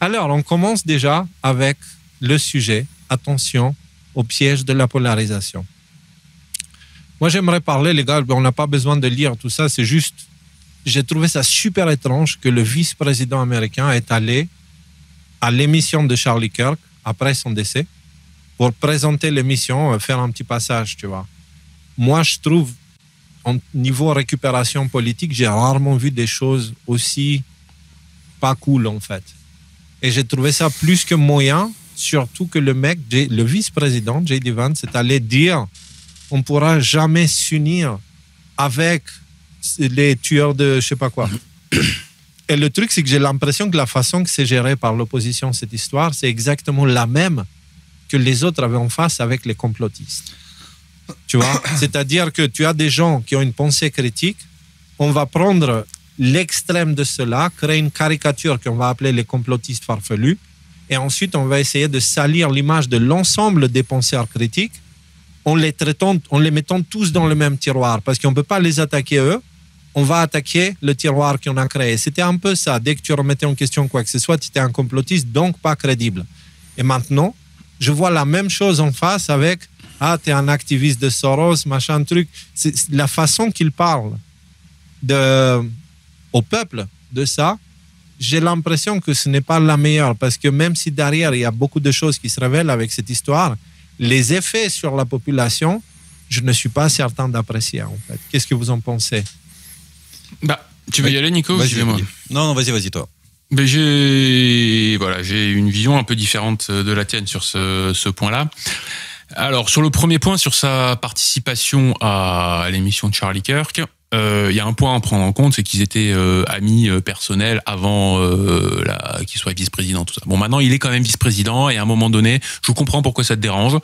Alors, on commence déjà avec le sujet. Attention au piège de la polarisation. Moi, j'aimerais parler, les gars, on n'a pas besoin de lire tout ça, c'est juste, j'ai trouvé ça super étrange que le vice-président américain est allé à l'émission de Charlie Kirk, après son décès, pour présenter l'émission, faire un petit passage, tu vois. Moi, je trouve, au niveau récupération politique, j'ai rarement vu des choses aussi pas cool, en fait. Et j'ai trouvé ça plus que moyen, surtout que le mec, le vice-président, J.D. Vance, est allé dire on ne pourra jamais s'unir avec les tueurs de je sais pas quoi. Et le truc, c'est que j'ai l'impression que la façon que c'est géré par l'opposition, cette histoire, c'est exactement la même que les autres avaient en face avec les complotistes. Tu vois, c'est-à-dire que tu as des gens qui ont une pensée critique, on va prendre l'extrême de cela, créer une caricature qu'on va appeler les complotistes farfelus, et ensuite on va essayer de salir l'image de l'ensemble des penseurs critiques en les mettant tous dans le même tiroir, parce qu'on ne peut pas les attaquer eux, on va attaquer le tiroir qu'on a créé. C'était un peu ça, dès que tu remettais en question quoi que ce soit, tu étais un complotiste, donc pas crédible. Et maintenant, je vois la même chose en face avec « Ah, tu es un activiste de Soros, machin, truc ». C'est la façon qu'il parle au peuple de ça, j'ai l'impression que ce n'est pas la meilleure, parce que même si derrière, il y a beaucoup de choses qui se révèlent avec cette histoire, les effets sur la population, je ne suis pas certain d'apprécier, en fait. Qu'est-ce que vous en pensez? Tu veux y aller, Nico? Vas-y, non, vas-y, toi. Mais j'ai une vision un peu différente de la tienne sur ce point-là. Alors, sur le premier point, sur sa participation à l'émission de Charlie Kirk, il y a un point à prendre en compte, c'est qu'ils étaient amis personnels avant qu'il soit vice-président, tout ça. Bon, maintenant, il est quand même vice-président, et à un moment donné, je comprends pourquoi ça te dérange.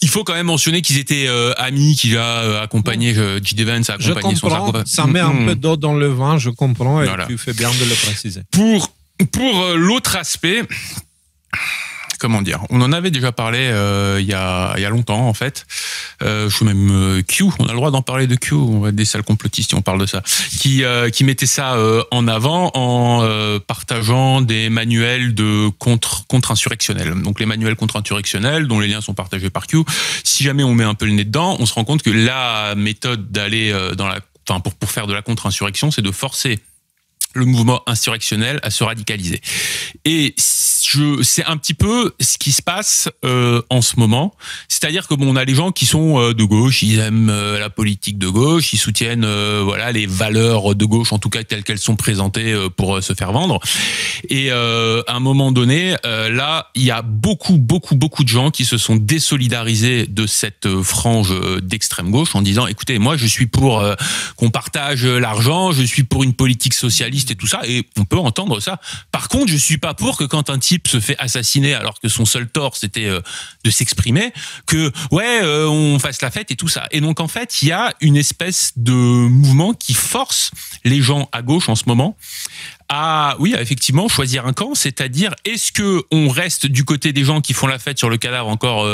Il faut quand même mentionner qu'ils étaient amis, qu'il a accompagné, J.D. Vance a accompagné son sarcophage. Ça met un peu d'eau dans le vin, je comprends, et voilà. Tu fais bien de le préciser. Pour l'autre aspect, comment dire, on en avait déjà parlé il y a longtemps, en fait. Je suis même Q, on a le droit d'en parler de Q, on va être des sales complotistes si on parle de ça, qui mettait ça en avant en partageant des manuels de contre-insurrectionnels. Donc les manuels contre-insurrectionnels, dont les liens sont partagés par Q, si jamais on met un peu le nez dedans, on se rend compte que la méthode d'aller pour faire de la contre-insurrection, c'est de forcer le mouvement insurrectionnel à se radicaliser. Et c'est un petit peu ce qui se passe en ce moment. C'est-à-dire que on a les gens qui sont de gauche, ils aiment la politique de gauche, ils soutiennent les valeurs de gauche, en tout cas telles qu'elles sont présentées pour se faire vendre. Et à un moment donné, là, il y a beaucoup de gens qui se sont désolidarisés de cette frange d'extrême gauche en disant, écoutez, moi je suis pour qu'on partage l'argent, je suis pour une politique socialiste et tout ça, et on peut entendre ça. Par contre, je suis pas pour que quand un type se fait assassiner alors que son seul tort c'était de s'exprimer, que on fasse la fête et tout ça. Et donc en fait, il y a une espèce de mouvement qui force les gens à gauche en ce moment à effectivement choisir un camp, c'est-à-dire est-ce que on reste du côté des gens qui font la fête sur le cadavre encore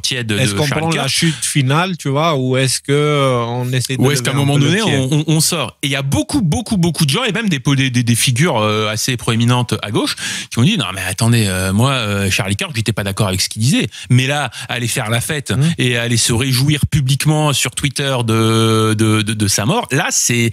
tiède de Charlie Kirk? Est-ce qu'on prend la chute finale, tu vois, ou est-ce que on essaie de ou est-ce qu'à un moment donné on sort? Et il y a beaucoup de gens, et même des figures assez proéminentes à gauche, qui ont dit non mais attendez, moi Charlie Kirk, j'étais pas d'accord avec ce qu'il disait, mais là aller faire la fête et aller se réjouir publiquement sur Twitter de sa mort, là c'est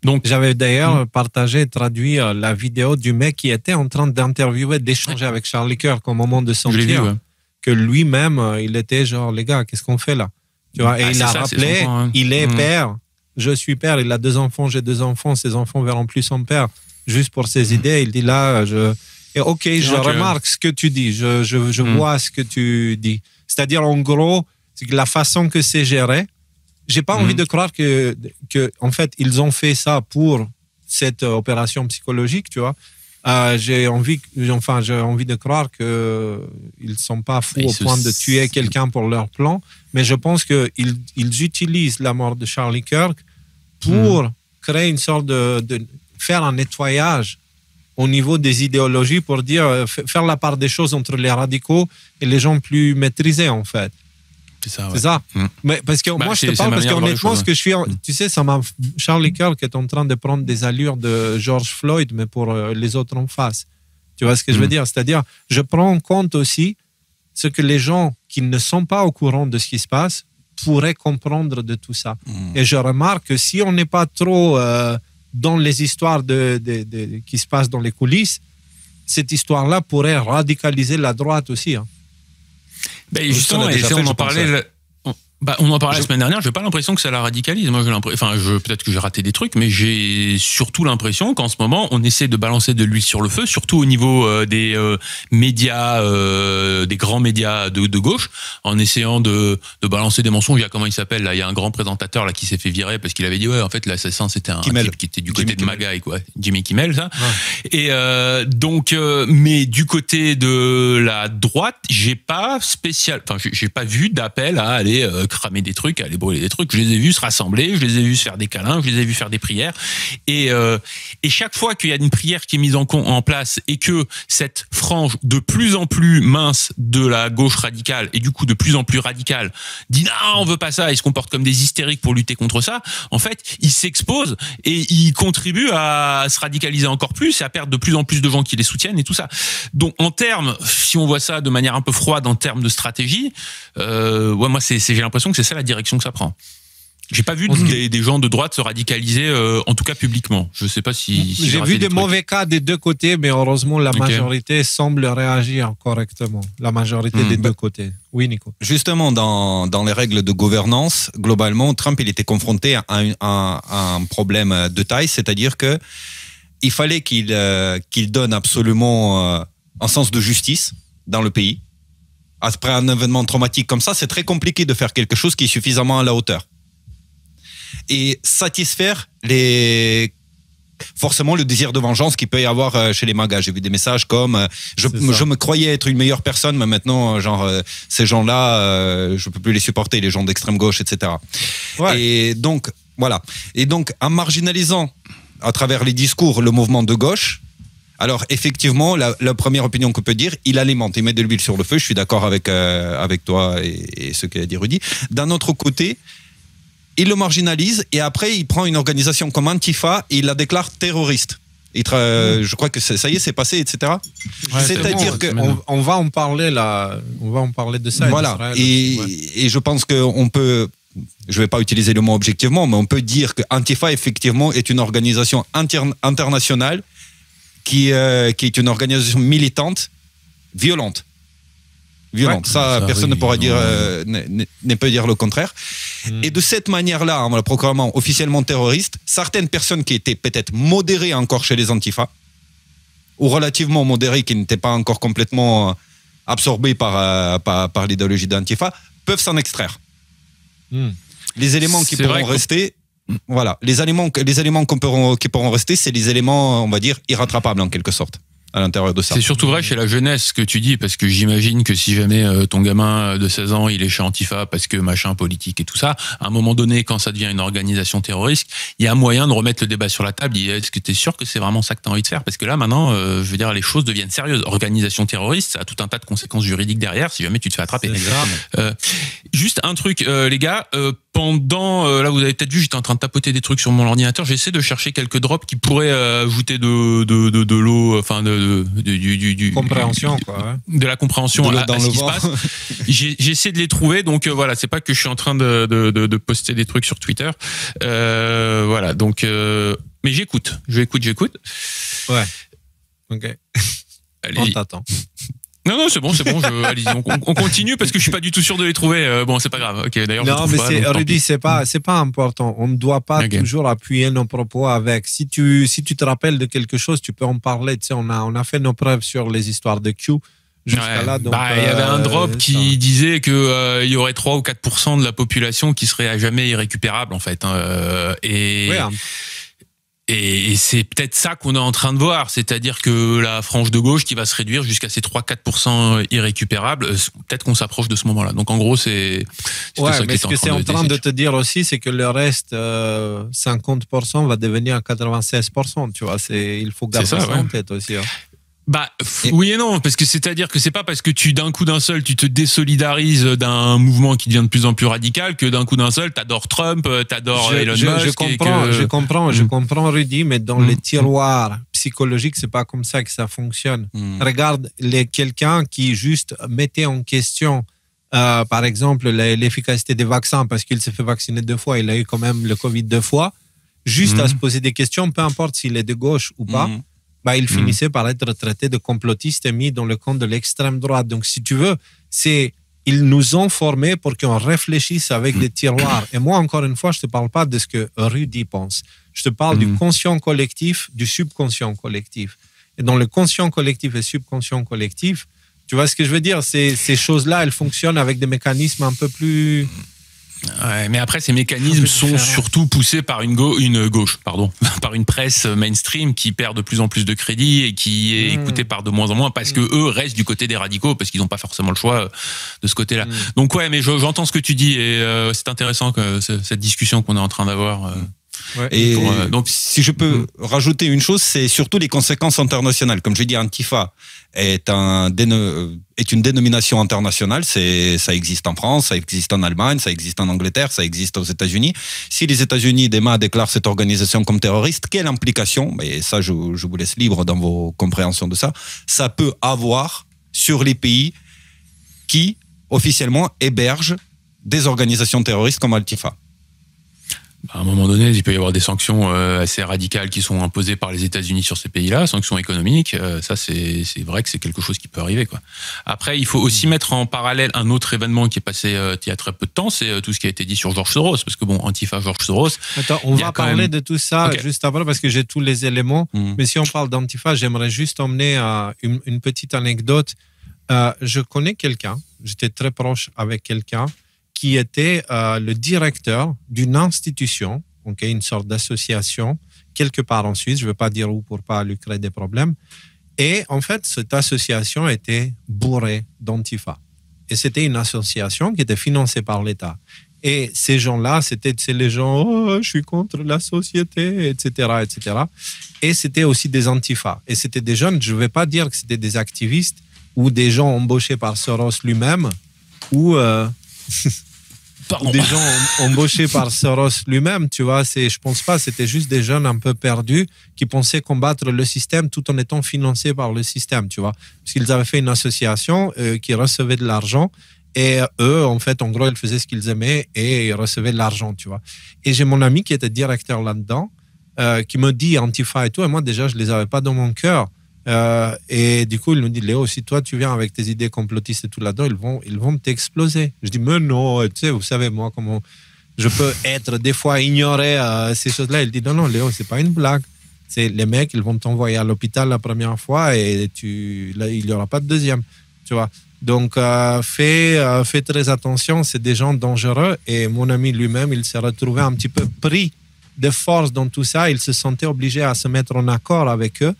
donc j'avais d'ailleurs partagé et traduit la vidéo du mec qui était en train d'échanger avec Charlie Kirk au moment de son tir, que lui-même il était genre les gars, qu'est-ce qu'on fait là, tu vois, et il a rappelé il est père, je suis père, il a 2 enfants, j'ai 2 enfants, ses enfants verront plus son père, juste pour ses idées. Il dit là je remarque ce que tu dis, je vois ce que tu dis, c'est-à-dire en gros c'est que la façon que c'est géré, j'ai pas envie de croire que en fait ils ont fait ça pour cette opération psychologique, tu vois. J'ai envie de croire que ils sont pas fous au point de tuer quelqu'un pour leur plan, mais je pense que ils utilisent la mort de Charlie Kirk pour créer une sorte de faire un nettoyage au niveau des idéologies, pour dire faire la part des choses entre les radicaux et les gens plus maîtrisés en fait. C'est ça. Ouais. C'est ça. Mais parce que moi, je te parle parce qu'honnêtement, ce que je suis, tu sais, ça m'a Charlie Kirk est en train de prendre des allures de George Floyd, mais pour les autres en face. Tu vois ce que je veux dire? C'est-à-dire, je prends en compte aussi ce que les gens qui ne sont pas au courant de ce qui se passe pourraient comprendre de tout ça. Et je remarque que si on n'est pas trop dans les histoires qui se passent dans les coulisses, cette histoire-là pourrait radicaliser la droite aussi. Hein. Ben justement, on en parlait. On en parlait la semaine dernière. J'ai pas l'impression que ça la radicalise. Moi, peut-être que j'ai raté des trucs, mais j'ai surtout l'impression qu'en ce moment, on essaie de balancer de l'huile sur le feu, surtout au niveau des médias, des grands médias de gauche, en essayant de balancer des mensonges. Il y a comment il s'appelle là. Il y a un grand présentateur là qui s'est fait virer parce qu'il avait dit ouais, en fait, l'assassin c'était un type qui était du côté de MAGA, quoi, Jimmy Kimmel, ça. Ouais. Et donc, mais du côté de la droite, j'ai pas vu d'appel à aller cramer des trucs, à aller brûler des trucs. Je les ai vus se rassembler, je les ai vus se faire des câlins, je les ai vus faire des prières. Et chaque fois qu'il y a une prière qui est mise en place et que cette frange de plus en plus mince de la gauche radicale et du coup de plus en plus radicale dit non, on veut pas ça, ils se comportent comme des hystériques pour lutter contre ça, en fait, ils s'exposent et ils contribuent à se radicaliser encore plus et à perdre de plus en plus de gens qui les soutiennent et tout ça. Donc en termes, si on voit ça de manière un peu froide en termes de stratégie, moi j'ai l'impression que c'est ça la direction que ça prend. J'ai pas vu des gens de droite se radicaliser, en tout cas publiquement. Je sais pas si j'ai vu des mauvais cas des deux côtés, mais heureusement la majorité semble réagir correctement. La majorité des deux côtés. Oui, Nico. Justement, dans les règles de gouvernance, globalement, Trump il était confronté à un problème de taille, c'est-à-dire que il fallait qu'il donne absolument un sens de justice dans le pays. Après un événement traumatique comme ça, c'est très compliqué de faire quelque chose qui est suffisamment à la hauteur. Et satisfaire forcément le désir de vengeance qu'il peut y avoir chez les MAGA. J'ai vu des messages comme je me croyais être une meilleure personne, mais maintenant, ces gens-là, je peux plus les supporter, les gens d'extrême gauche, etc. Ouais. Et donc, voilà. Et donc, en marginalisant à travers les discours le mouvement de gauche, alors effectivement, la première opinion qu'on peut dire, il alimente, il met de l'huile sur le feu. Je suis d'accord avec toi et ce qu'a dit Rudy. D'un autre côté, il le marginalise et après il prend une organisation comme Antifa et il la déclare terroriste. Je crois que ça y est, c'est passé, etc. Ouais, c'est-à-dire que on va en parler là, on va en parler de ça. Voilà. Et je pense qu'on peut. Je ne vais pas utiliser le mot objectivement, mais on peut dire que Antifa effectivement est une organisation internationale qui est une organisation militante, violente. Ouais, ça personne ne pourra dire, ne peut dire le contraire. Et de cette manière-là, en la proclamant officiellement terroriste, certaines personnes qui étaient peut-être modérées encore chez les Antifa, ou relativement modérées, qui n'étaient pas encore complètement absorbées par l'idéologie d'Antifa, peuvent s'en extraire. Les éléments qui pourront rester... Voilà, les éléments qui pourront rester, c'est les éléments, on va dire, irrattrapables en quelque sorte, à l'intérieur de ça. C'est surtout vrai chez la jeunesse ce que tu dis, parce que j'imagine que si jamais ton gamin de 16 ans, il est chez Antifa parce que machin politique et tout ça, à un moment donné, quand ça devient une organisation terroriste, il y a moyen de remettre le débat sur la table. Est-ce que tu es sûr que c'est vraiment ça que tu as envie de faire? Parce que là, maintenant, je veux dire, les choses deviennent sérieuses. Organisation terroriste, ça a tout un tas de conséquences juridiques derrière si jamais tu te fais attraper. Juste un truc, les gars, là vous avez peut-être vu, j'étais en train de tapoter des trucs sur mon ordinateur, j'essaie de chercher quelques drops qui pourraient ajouter de l'eau, enfin du compréhension quoi, de la compréhension à ce qui se passe. J'essaie de les trouver, donc voilà, c'est pas que je suis en train de poster des trucs sur Twitter, voilà, donc mais j'écoute. Ouais, ok. On t'attend. Non, c'est bon, allez-y, on continue parce que je suis pas du tout sûr de les trouver. Bon, c'est pas grave. Ok, d'ailleurs. Non, mais Rudy, c'est pas important. On ne doit pas toujours appuyer nos propos avec. Si tu te rappelles de quelque chose, tu peux en parler. Tu sais, on a fait nos preuves sur les histoires de Q. Jusqu'à là, donc, il y avait un drop qui disait que il y aurait 3 ou 4% de la population qui serait à jamais irrécupérable en fait. Et c'est peut-être ça qu'on est en train de voir, c'est-à-dire que la frange de gauche qui va se réduire jusqu'à ces 3-4% irrécupérables, peut-être qu'on s'approche de ce moment-là. Donc en gros, c'est ça mais ce que c'est en train de te dire aussi, c'est que le reste, 50% va devenir 96%, tu vois, il faut garder ça en tête aussi. Hein. Oui et non, parce que c'est-à-dire que c'est pas parce que d'un coup d'un seul tu te désolidarises d'un mouvement qui devient de plus en plus radical que d'un coup d'un seul t'adores Trump, t'adores Elon Musk. Je comprends Rudy, mais dans les tiroirs psychologiques, c'est pas comme ça que ça fonctionne. Regarde quelqu'un qui juste mettait en question, par exemple, l'efficacité des vaccins parce qu'il s'est fait vacciner 2 fois, il a eu quand même le Covid 2 fois, juste à se poser des questions, peu importe s'il est de gauche ou pas. Il finissait par être traité de complotiste et mis dans le camp de l'extrême droite. Donc, si tu veux, ils nous ont formés pour qu'on réfléchisse avec des tiroirs. Et moi, encore une fois, je ne te parle pas de ce que Rudy pense. Je te parle du conscient collectif, du subconscient collectif. Et dans le conscient collectif et subconscient collectif, tu vois ce que je veux dire? Ces choses-là, elles fonctionnent avec des mécanismes un peu plus... Ouais, mais après, ces mécanismes sont surtout poussés par par une presse mainstream qui perd de plus en plus de crédit et qui est écoutée par de moins en moins parce que eux restent du côté des radicaux parce qu'ils n'ont pas forcément le choix de ce côté-là. Donc ouais, mais j'entends ce que tu dis et c'est intéressant que cette discussion qu'on est en train d'avoir. Et donc, si je peux rajouter une chose, c'est surtout les conséquences internationales. Comme je dis, Antifa est une dénomination internationale. Ça existe en France, ça existe en Allemagne, ça existe en Angleterre, ça existe aux États-Unis. Si les États-Unis demain déclarent cette organisation comme terroriste, quelle implication, et ça je vous laisse libre dans vos compréhensions de ça peut avoir sur les pays qui officiellement hébergent des organisations terroristes comme Antifa. À un moment donné, il peut y avoir des sanctions assez radicales qui sont imposées par les États-Unis sur ces pays-là, sanctions économiques. Ça, c'est vrai que c'est quelque chose qui peut arriver, quoi. Après, il faut aussi mettre en parallèle un autre événement qui est passé il y a très peu de temps, c'est tout ce qui a été dit sur George Soros, parce que Antifa, George Soros. Attends, on va parler de tout ça juste après parce que j'ai tous les éléments. Mais si on parle d'Antifa, j'aimerais juste emmener une petite anecdote. Je connais quelqu'un, j'étais très proche avec quelqu'un qui était le directeur d'une institution, une sorte d'association, quelque part en Suisse, je ne veux pas dire où pour ne pas lui créer des problèmes. Et en fait, cette association était bourrée d'Antifa. Et c'était une association qui était financée par l'État. Et ces gens-là, c'était les gens, je suis contre la société, etc., etc. Et c'était aussi des Antifa. Et c'était des jeunes, je ne vais pas dire que c'était des activistes ou des gens embauchés par Soros lui-même ou... des gens embauchés par Soros lui-même, tu vois, je pense pas, c'était juste des jeunes un peu perdus qui pensaient combattre le système tout en étant financés par le système, tu vois, parce qu'ils avaient fait une association qui recevait de l'argent et eux, en fait, en gros, ils faisaient ce qu'ils aimaient et ils recevaient de l'argent, tu vois. Et j'ai mon ami qui était directeur là-dedans, qui me dit Antifa et tout, et moi déjà, je les avais pas dans mon cœur. Et du coup, il me dit, Léo, si toi tu viens avec tes idées complotistes et tout là-dedans, ils vont t'exploser. Je dis, mais non, tu sais, vous savez, moi, comment je peux être des fois ignorer ces choses-là. Il dit, non, Léo, c'est pas une blague. C'est les mecs, ils vont t'envoyer à l'hôpital la première fois et là, il n'y aura pas de deuxième, tu vois. Donc, fais très attention, c'est des gens dangereux. Et mon ami lui-même, il s'est retrouvé un petit peu pris de force dans tout ça. Il se sentait obligé à se mettre en accord avec eux.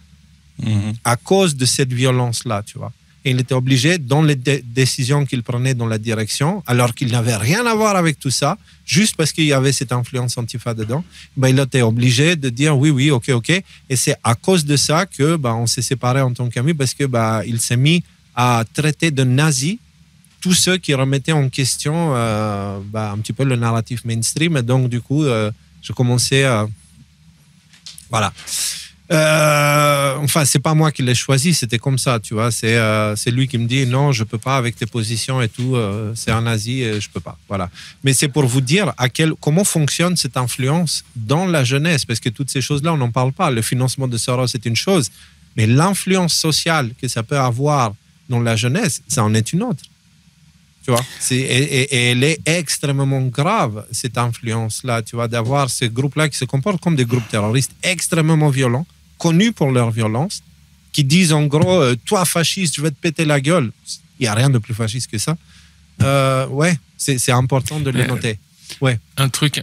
À cause de cette violence-là, tu vois. Et il était obligé, dans les décisions qu'il prenait dans la direction, alors qu'il n'avait rien à voir avec tout ça, juste parce qu'il y avait cette influence Antifa dedans, il était obligé de dire oui, ok. Et c'est à cause de ça que on s'est séparés en tant qu'amis, parce que il s'est mis à traiter de nazis tous ceux qui remettaient en question un petit peu le narratif mainstream. Et donc, du coup, je commençais à... Voilà. Enfin, c'est pas moi qui l'ai choisi, c'était comme ça, tu vois. C'est lui qui me dit non, je peux pas avec tes positions et tout. C'est un nazi, et je peux pas. Voilà. Mais c'est pour vous dire comment fonctionne cette influence dans la jeunesse, parce que toutes ces choses-là, on n'en parle pas. Le financement de Soros, c'est une chose, mais l'influence sociale que ça peut avoir dans la jeunesse, ça en est une autre. Tu vois, et elle est extrêmement grave, cette influence-là, tu vois, d'avoir ces groupes-là qui se comportent comme des groupes terroristes extrêmement violents, connus pour leur violence, qui disent en gros, toi fasciste, je vais te péter la gueule. Il n'y a rien de plus fasciste que ça. Ouais, c'est important de le noter. Ouais. Un truc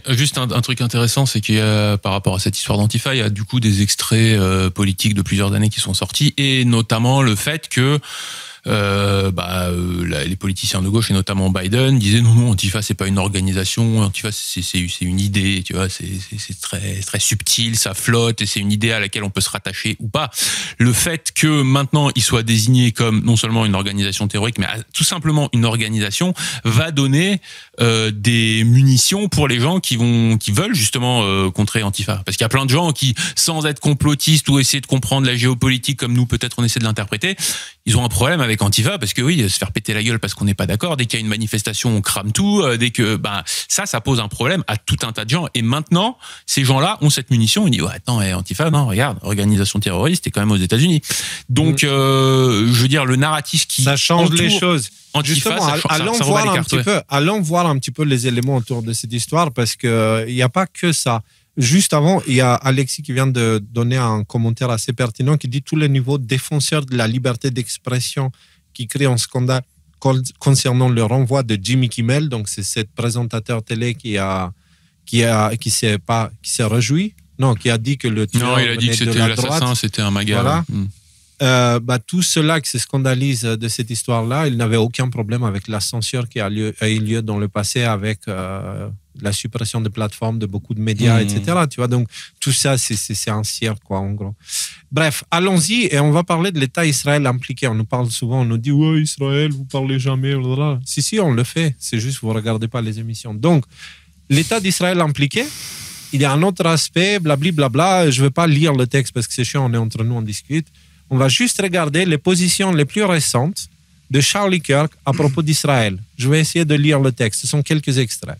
intéressant, c'est qu'il y a, par rapport à cette histoire d'Antifa, il y a du coup des extraits politiques de plusieurs années qui sont sortis, et notamment le fait que les politiciens de gauche et notamment Biden disaient non, Antifa c'est pas une organisation, Antifa c'est une idée, tu vois, c'est très très subtil, ça flotte et c'est une idée à laquelle on peut se rattacher ou pas. Le fait que maintenant il soit désigné comme non seulement une organisation terroriste, mais tout simplement une organisation, va donner des munitions pour les gens qui veulent justement contrer Antifa. Parce qu'il y a plein de gens qui, sans être complotistes ou essayer de comprendre la géopolitique comme nous peut-être on essaie de l'interpréter, ils ont un problème avec Antifa parce que oui, se faire péter la gueule parce qu'on n'est pas d'accord, dès qu'il y a une manifestation on crame tout, dès que ça pose un problème à tout un tas de gens. Et maintenant ces gens-là ont cette munition, ils disent ouais, attends, Antifa, non, regarde, organisation terroriste, t'es quand même aux États-Unis. Donc je veux dire, le narratif qui ça change les choses. Antifa, justement, allons voir un petit peu les éléments autour de cette histoire parce que il n'y a pas que ça. Juste avant, il y a Alexis qui vient de donner un commentaire assez pertinent qui dit tous les nouveaux défenseurs de la liberté d'expression qui créent un scandale concernant le renvoi de Jimmy Kimmel. Donc, c'est ce présentateur télé qui s'est réjoui. Non, qui a dit que le tueur il a dit que c'était l'assassin, c'était un maga. Voilà. Tout cela qui se scandalise de cette histoire-là, il n'avait aucun problème avec la censure qui a eu lieu dans le passé avec la suppression des plateformes de beaucoup de médias, etc. Tu vois, donc tout ça, c'est un cirque, quoi, en gros. Bref, allons-y et on va parler de l'État Israël impliqué. On nous parle souvent, on nous dit « Ouais, Israël, vous parlez jamais. » Si, on le fait. C'est juste vous ne regardez pas les émissions. Donc, l'État d'Israël impliqué, il y a un autre aspect, blablabla. Je ne vais pas lire le texte parce que c'est chiant, on est entre nous, on discute. On va juste regarder les positions les plus récentes de Charlie Kirk à propos d'Israël. Je vais essayer de lire le texte. Ce sont quelques extraits.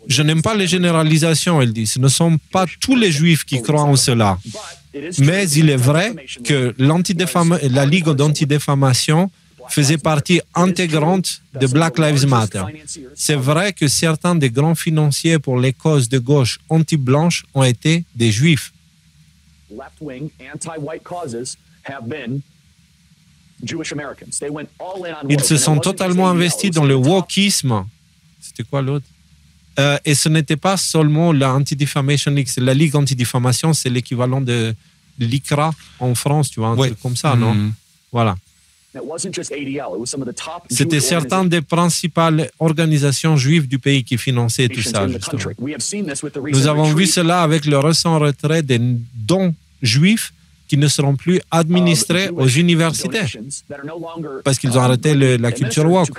Je n'aime pas les généralisations, il dit. Ce ne sont pas tous les juifs qui croient en cela. Mais il est vrai que la Ligue d'antidéfamation faisait partie intégrante de Black Lives Matter. C'est vrai que certains des grands financiers pour les causes de gauche anti-blanches ont été des juifs. Ils se sont totalement investis dans le wokisme. C'était quoi l'autre? Et ce n'était pas seulement la Anti-Defamation League, la Ligue anti-diffamation, c'est l'équivalent de l'ICRA en France, tu vois, un truc comme ça, non? Voilà. C'était certaines des principales organisations juives du pays qui finançaient tout ça, justement. Nous avons vu cela avec le récent retrait des dons juifs qui ne seront plus administrés aux universités parce qu'ils ont arrêté la culture woke.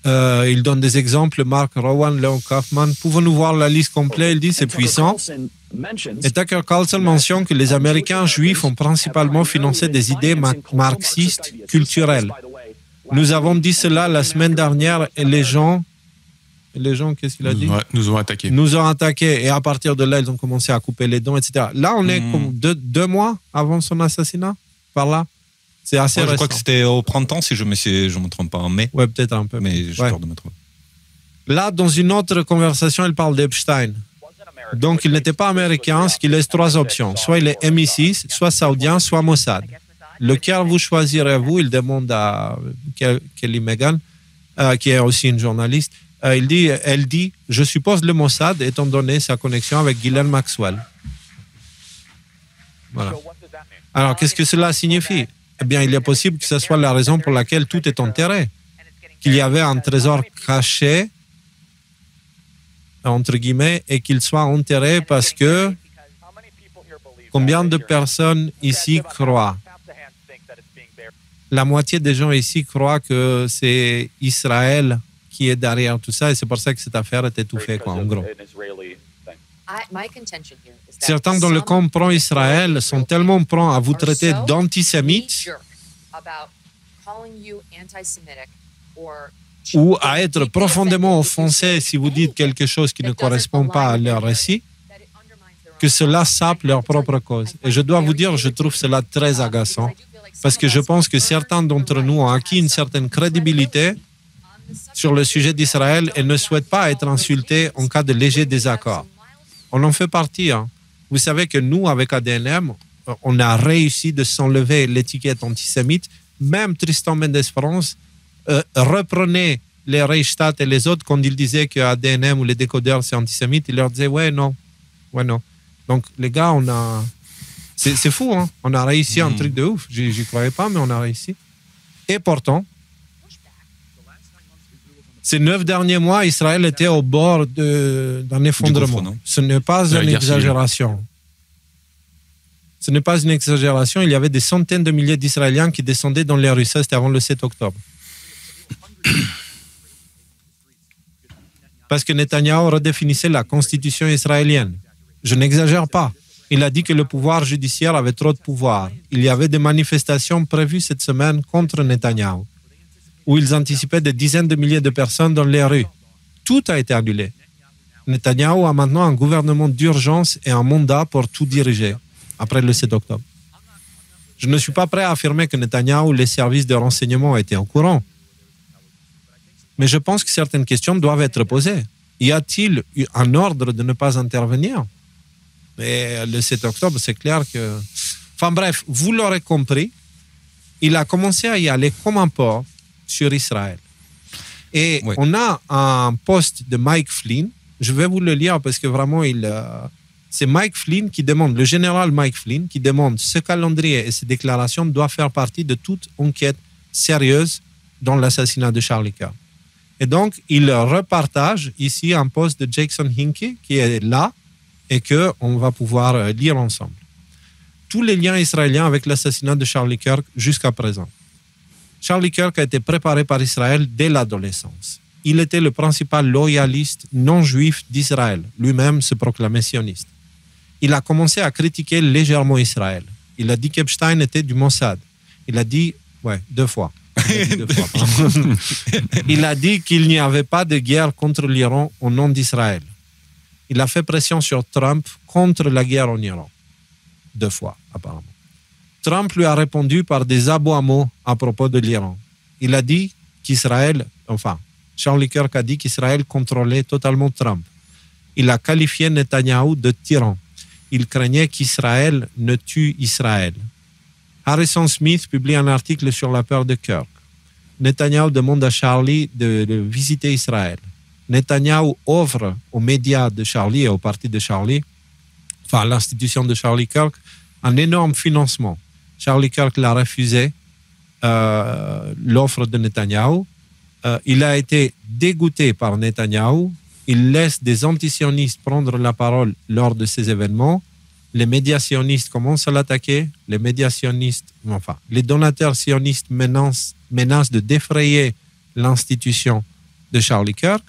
Il donne des exemples, Mark Rowan, Leon Kaufman. Pouvons-nous voir la liste complète? Il dit c'est puissant. Et Tucker Carlson mentionne que les Américains juifs ont principalement financé des idées marxistes culturelles. Nous avons dit cela la semaine dernière et les gens, qu'est-ce qu'il a dit? Nous ont attaqués. Nous ont attaqués et à partir de là, ils ont commencé à couper les dents, etc. Là, on est comme deux mois avant son assassinat, par là. C'est assez récent. Je crois que c'était au printemps, si je me trompe pas, en mai. Ouais, peut-être un peu. Mais j'ai peur de me tromper. Là, dans une autre conversation, il parle d'Epstein. Donc, il n'était pas américain, ce qui laisse trois options. Soit il est MI6, soit saoudien, soit Mossad. Lequel vous choisirez-vous? Il demande à Kelly Megan, qui est aussi une journaliste. Elle dit, je suppose le Mossad, étant donné sa connexion avec Ghislaine Maxwell. Voilà. Alors, qu'est-ce que cela signifie? Eh bien, il est possible que ce soit la raison pour laquelle tout est enterré. Qu'il y avait un trésor caché, entre guillemets, et qu'il soit enterré parce que combien de personnes ici croient? La moitié des gens ici croient que c'est Israël qui est derrière tout ça et c'est pour ça que cette affaire est étouffée, quoi, en gros. Certains dans le camp pro-Israël sont tellement prompts à vous traiter d'antisémites ou à être profondément offensés si vous dites quelque chose qui ne correspond pas à leur récit, que cela sape leur propre cause. Et je dois vous dire, je trouve cela très agaçant, parce que je pense que certains d'entre nous ont acquis une certaine crédibilité sur le sujet d'Israël et ne souhaitent pas être insultés en cas de léger désaccord. On en fait partie. Hein. Vous savez que nous, avec ADNM, on a réussi de s'enlever l'étiquette antisémite. Même Tristan Mendes France reprenait les Reichstag et les autres quand ils disaient que ADNM ou les décodeurs c'est antisémite. Il leur disait ouais, non. Donc les gars, C'est fou, hein. On a réussi un truc de ouf. J'y croyais pas, mais on a réussi. Et pourtant, ces 9 derniers mois, Israël était au bord d'un effondrement. Ce n'est pas une exagération. Ce n'est pas une exagération. Il y avait des centaines de milliers d'Israéliens qui descendaient dans les rues. Ça, c'était avant le 7 octobre. Parce que Netanyahou redéfinissait la constitution israélienne. Je n'exagère pas. Il a dit que le pouvoir judiciaire avait trop de pouvoir. Il y avait des manifestations prévues cette semaine contre Netanyahou, où ils anticipaient des dizaines de milliers de personnes dans les rues. Tout a été annulé. Netanyahou a maintenant un gouvernement d'urgence et un mandat pour tout diriger, après le 7 octobre. Je ne suis pas prêt à affirmer que Netanyahou, les services de renseignement étaient au courant. Mais je pense que certaines questions doivent être posées. Y a-t-il un ordre de ne pas intervenir? Et le 7 octobre, c'est clair que... Enfin bref, vous l'aurez compris, il a commencé à y aller comme un porc sur Israël. Et on a un post de Mike Flynn, je vais vous le lire parce que vraiment, c'est Mike Flynn qui demande, le général Mike Flynn, qui demande ce calendrier et ces déclarations doivent faire partie de toute enquête sérieuse dans l'assassinat de Charlie Kirk. Et donc, il repartage ici un post de Jason Hinkey qui est là et qu'on va pouvoir lire ensemble. Tous les liens israéliens avec l'assassinat de Charlie Kirk jusqu'à présent. Charlie Kirk a été préparé par Israël dès l'adolescence. Il était le principal loyaliste non-juif d'Israël. Lui-même se proclamait sioniste. Il a commencé à critiquer légèrement Israël. Il a dit qu'Epstein était du Mossad. Il a dit, 2 fois. Il a dit qu'il n'y avait pas de guerre contre l'Iran au nom d'Israël. Il a fait pression sur Trump contre la guerre en Iran. 2 fois, apparemment. Trump lui a répondu par des aboiements à propos de l'Iran. Il a dit qu'Israël, Charlie Kirk a dit qu'Israël contrôlait totalement Trump. Il a qualifié Netanyahou de tyran. Il craignait qu'Israël ne tue Israël. Harrison Smith publie un article sur la peur de Kirk. Netanyahou demande à Charlie de visiter Israël. Netanyahou offre aux médias de Charlie et au parti de Charlie, à l'institution de Charlie Kirk, un énorme financement. Charlie Kirk l'a refusé, l'offre de Netanyahou. Il a été dégoûté par Netanyahou. Il laisse des antisionistes prendre la parole lors de ces événements. Les médias sionistes commencent à l'attaquer. Les donateurs sionistes menacent de défrayer l'institution de Charlie Kirk.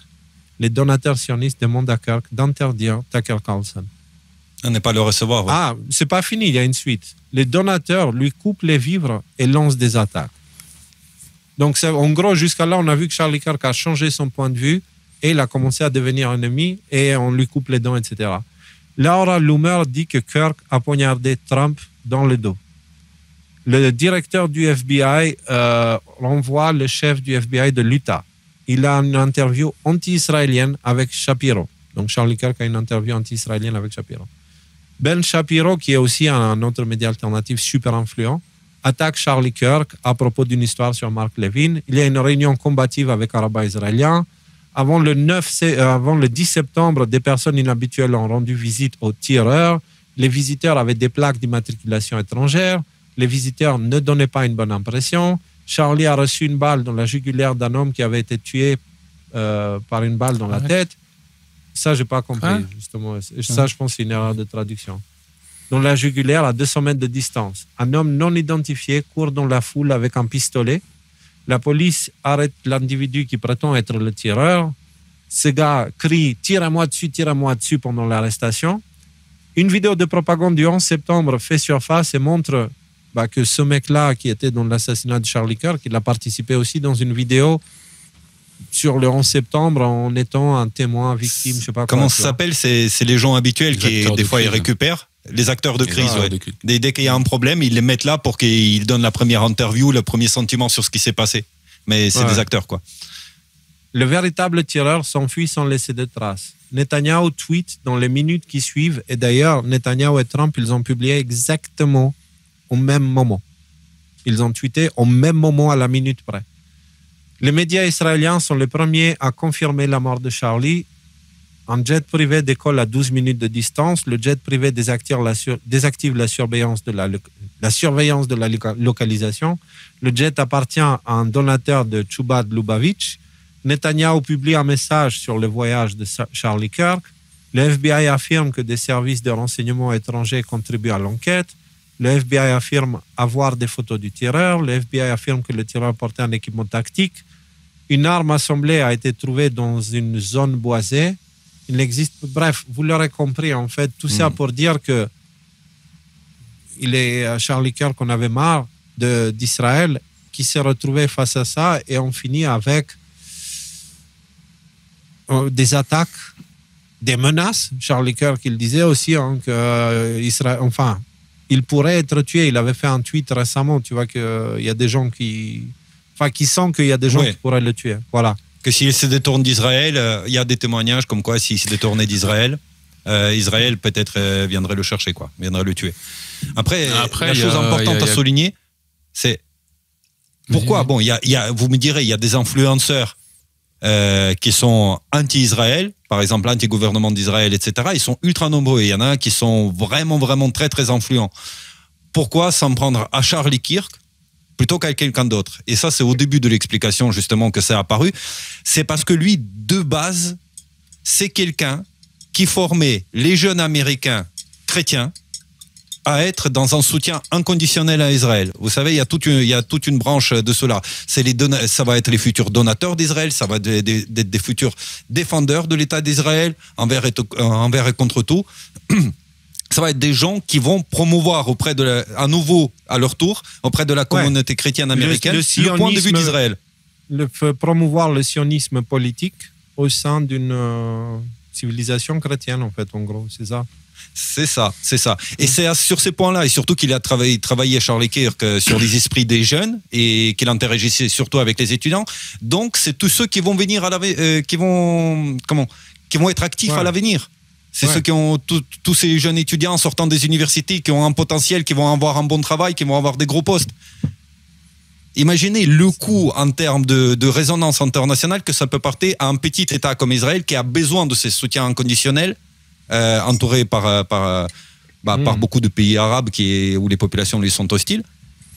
Les donateurs sionistes demandent à Kirk d'interdire Tucker Carlson. On n'est pas le recevoir. Ouais. Ah, c'est pas fini, il y a une suite. Les donateurs lui coupent les vivres et lancent des attaques. Donc, en gros, jusqu'à là, on a vu que Charlie Kirk a changé son point de vue et il a commencé à devenir ennemi et on lui coupe les dents, etc. Laura Loomer dit que Kirk a poignardé Trump dans le dos. Le directeur du FBI renvoie le chef du FBI de l'Utah. Il a une interview anti-israélienne avec Shapiro. Donc, Charlie Kirk a une interview anti-israélienne avec Shapiro. Ben Shapiro, qui est aussi un autre média alternatif super influent, attaque Charlie Kirk à propos d'une histoire sur Mark Levin. Il y a une réunion combative avec un rabbin israélien. Avant le 10 septembre, des personnes inhabituelles ont rendu visite aux tireurs. Les visiteurs avaient des plaques d'immatriculation étrangère. Les visiteurs ne donnaient pas une bonne impression. Charlie a reçu une balle dans la jugulaire d'un homme qui avait été tué par une balle dans la tête. Ça, je n'ai pas compris, justement. Ça, je pense que c'est une erreur de traduction. Dans la jugulaire, à 200 mètres de distance, un homme non identifié court dans la foule avec un pistolet. La police arrête l'individu qui prétend être le tireur. Ce gars crie « Tirez-moi dessus » pendant l'arrestation. Une vidéo de propagande du 11 septembre fait surface et montre que ce mec-là qui était dans l'assassinat de Charlie Kirk, il a participé aussi dans une vidéo sur le 11 septembre en étant un témoin, victime, je ne sais pas comment ça s'appelle, c'est les gens habituels qui, des fois, ils récupèrent. Les acteurs de crise, Dès qu'il y a un problème, ils les mettent là pour qu'ils donnent la première interview, le premier sentiment sur ce qui s'est passé. Mais c'est des acteurs, quoi. Le véritable tireur s'enfuit sans laisser de traces. Netanyahou tweet dans les minutes qui suivent. Et d'ailleurs, Netanyahou et Trump, ils ont publié exactement au même moment. Ils ont tweeté au même moment, à la minute près. Les médias israéliens sont les premiers à confirmer la mort de Charlie. Un jet privé décolle à 12 minutes de distance. Le jet privé désactive la surveillance de la localisation. Le jet appartient à un donateur de Chubad Lubavitch. Netanyahu publie un message sur le voyage de Charlie Kirk. Le FBI affirme que des services de renseignement étrangers contribuent à l'enquête. Le FBI affirme avoir des photos du tireur. Le FBI affirme que le tireur portait un équipement tactique. Une arme assemblée a été trouvée dans une zone boisée. Il existe... Bref, vous l'aurez compris, en fait, tout ça pour dire que il est Charlie Kirk qu'on avait marre d'Israël qui s'est retrouvé face à ça et on finit avec des attaques, des menaces. Charlie Kirk, il disait aussi il pourrait être tué. Il avait fait un tweet récemment, tu vois, qu'il y a des gens qui sentent qu'il y a des gens qui pourraient le tuer. Voilà. Que s'il se détourne d'Israël, il y a des témoignages comme quoi s'il se détournait d'Israël, Israël peut-être viendrait le chercher, viendrait le tuer. Après la chose importante à souligner, c'est pourquoi, bon, vous me direz, il y a des influenceurs qui sont anti-Israël, par exemple anti-gouvernement d'Israël, etc. Ils sont ultra nombreux. Il y en a qui sont vraiment, vraiment très, très influents. Pourquoi s'en prendre à Charlie Kirk plutôt qu'à quelqu'un d'autre? Et ça, c'est au début de l'explication, justement, que ça a apparu. C'est parce que lui, de base, c'est quelqu'un qui formait les jeunes Américains chrétiens à être dans un soutien inconditionnel à Israël. Vous savez, il y a toute une branche de cela. Ça va être les futurs donateurs d'Israël, ça va être des futurs défendeurs de l'État d'Israël, envers et contre tout. Ça va être des gens qui vont promouvoir à nouveau, à leur tour, auprès de la communauté chrétienne américaine, le point de vue d'Israël. Promouvoir le sionisme politique au sein d'une civilisation chrétienne, en fait, en gros, c'est ça. C'est ça. Et c'est sur ces points-là, et surtout qu'il a travaillé Charlie Kirk sur les esprits des jeunes et qu'il interagissait surtout avec les étudiants. Donc, c'est tous ceux qui vont venir qui vont être actifs à l'avenir. C'est ceux qui ont tous ces jeunes étudiants sortant des universités, qui ont un potentiel, qui vont avoir un bon travail, qui vont avoir des gros postes. Imaginez le coût en termes de résonance internationale que ça peut porter à un petit État comme Israël qui a besoin de ces soutiens inconditionnels, entouré par beaucoup de pays arabes où les populations lui sont hostiles.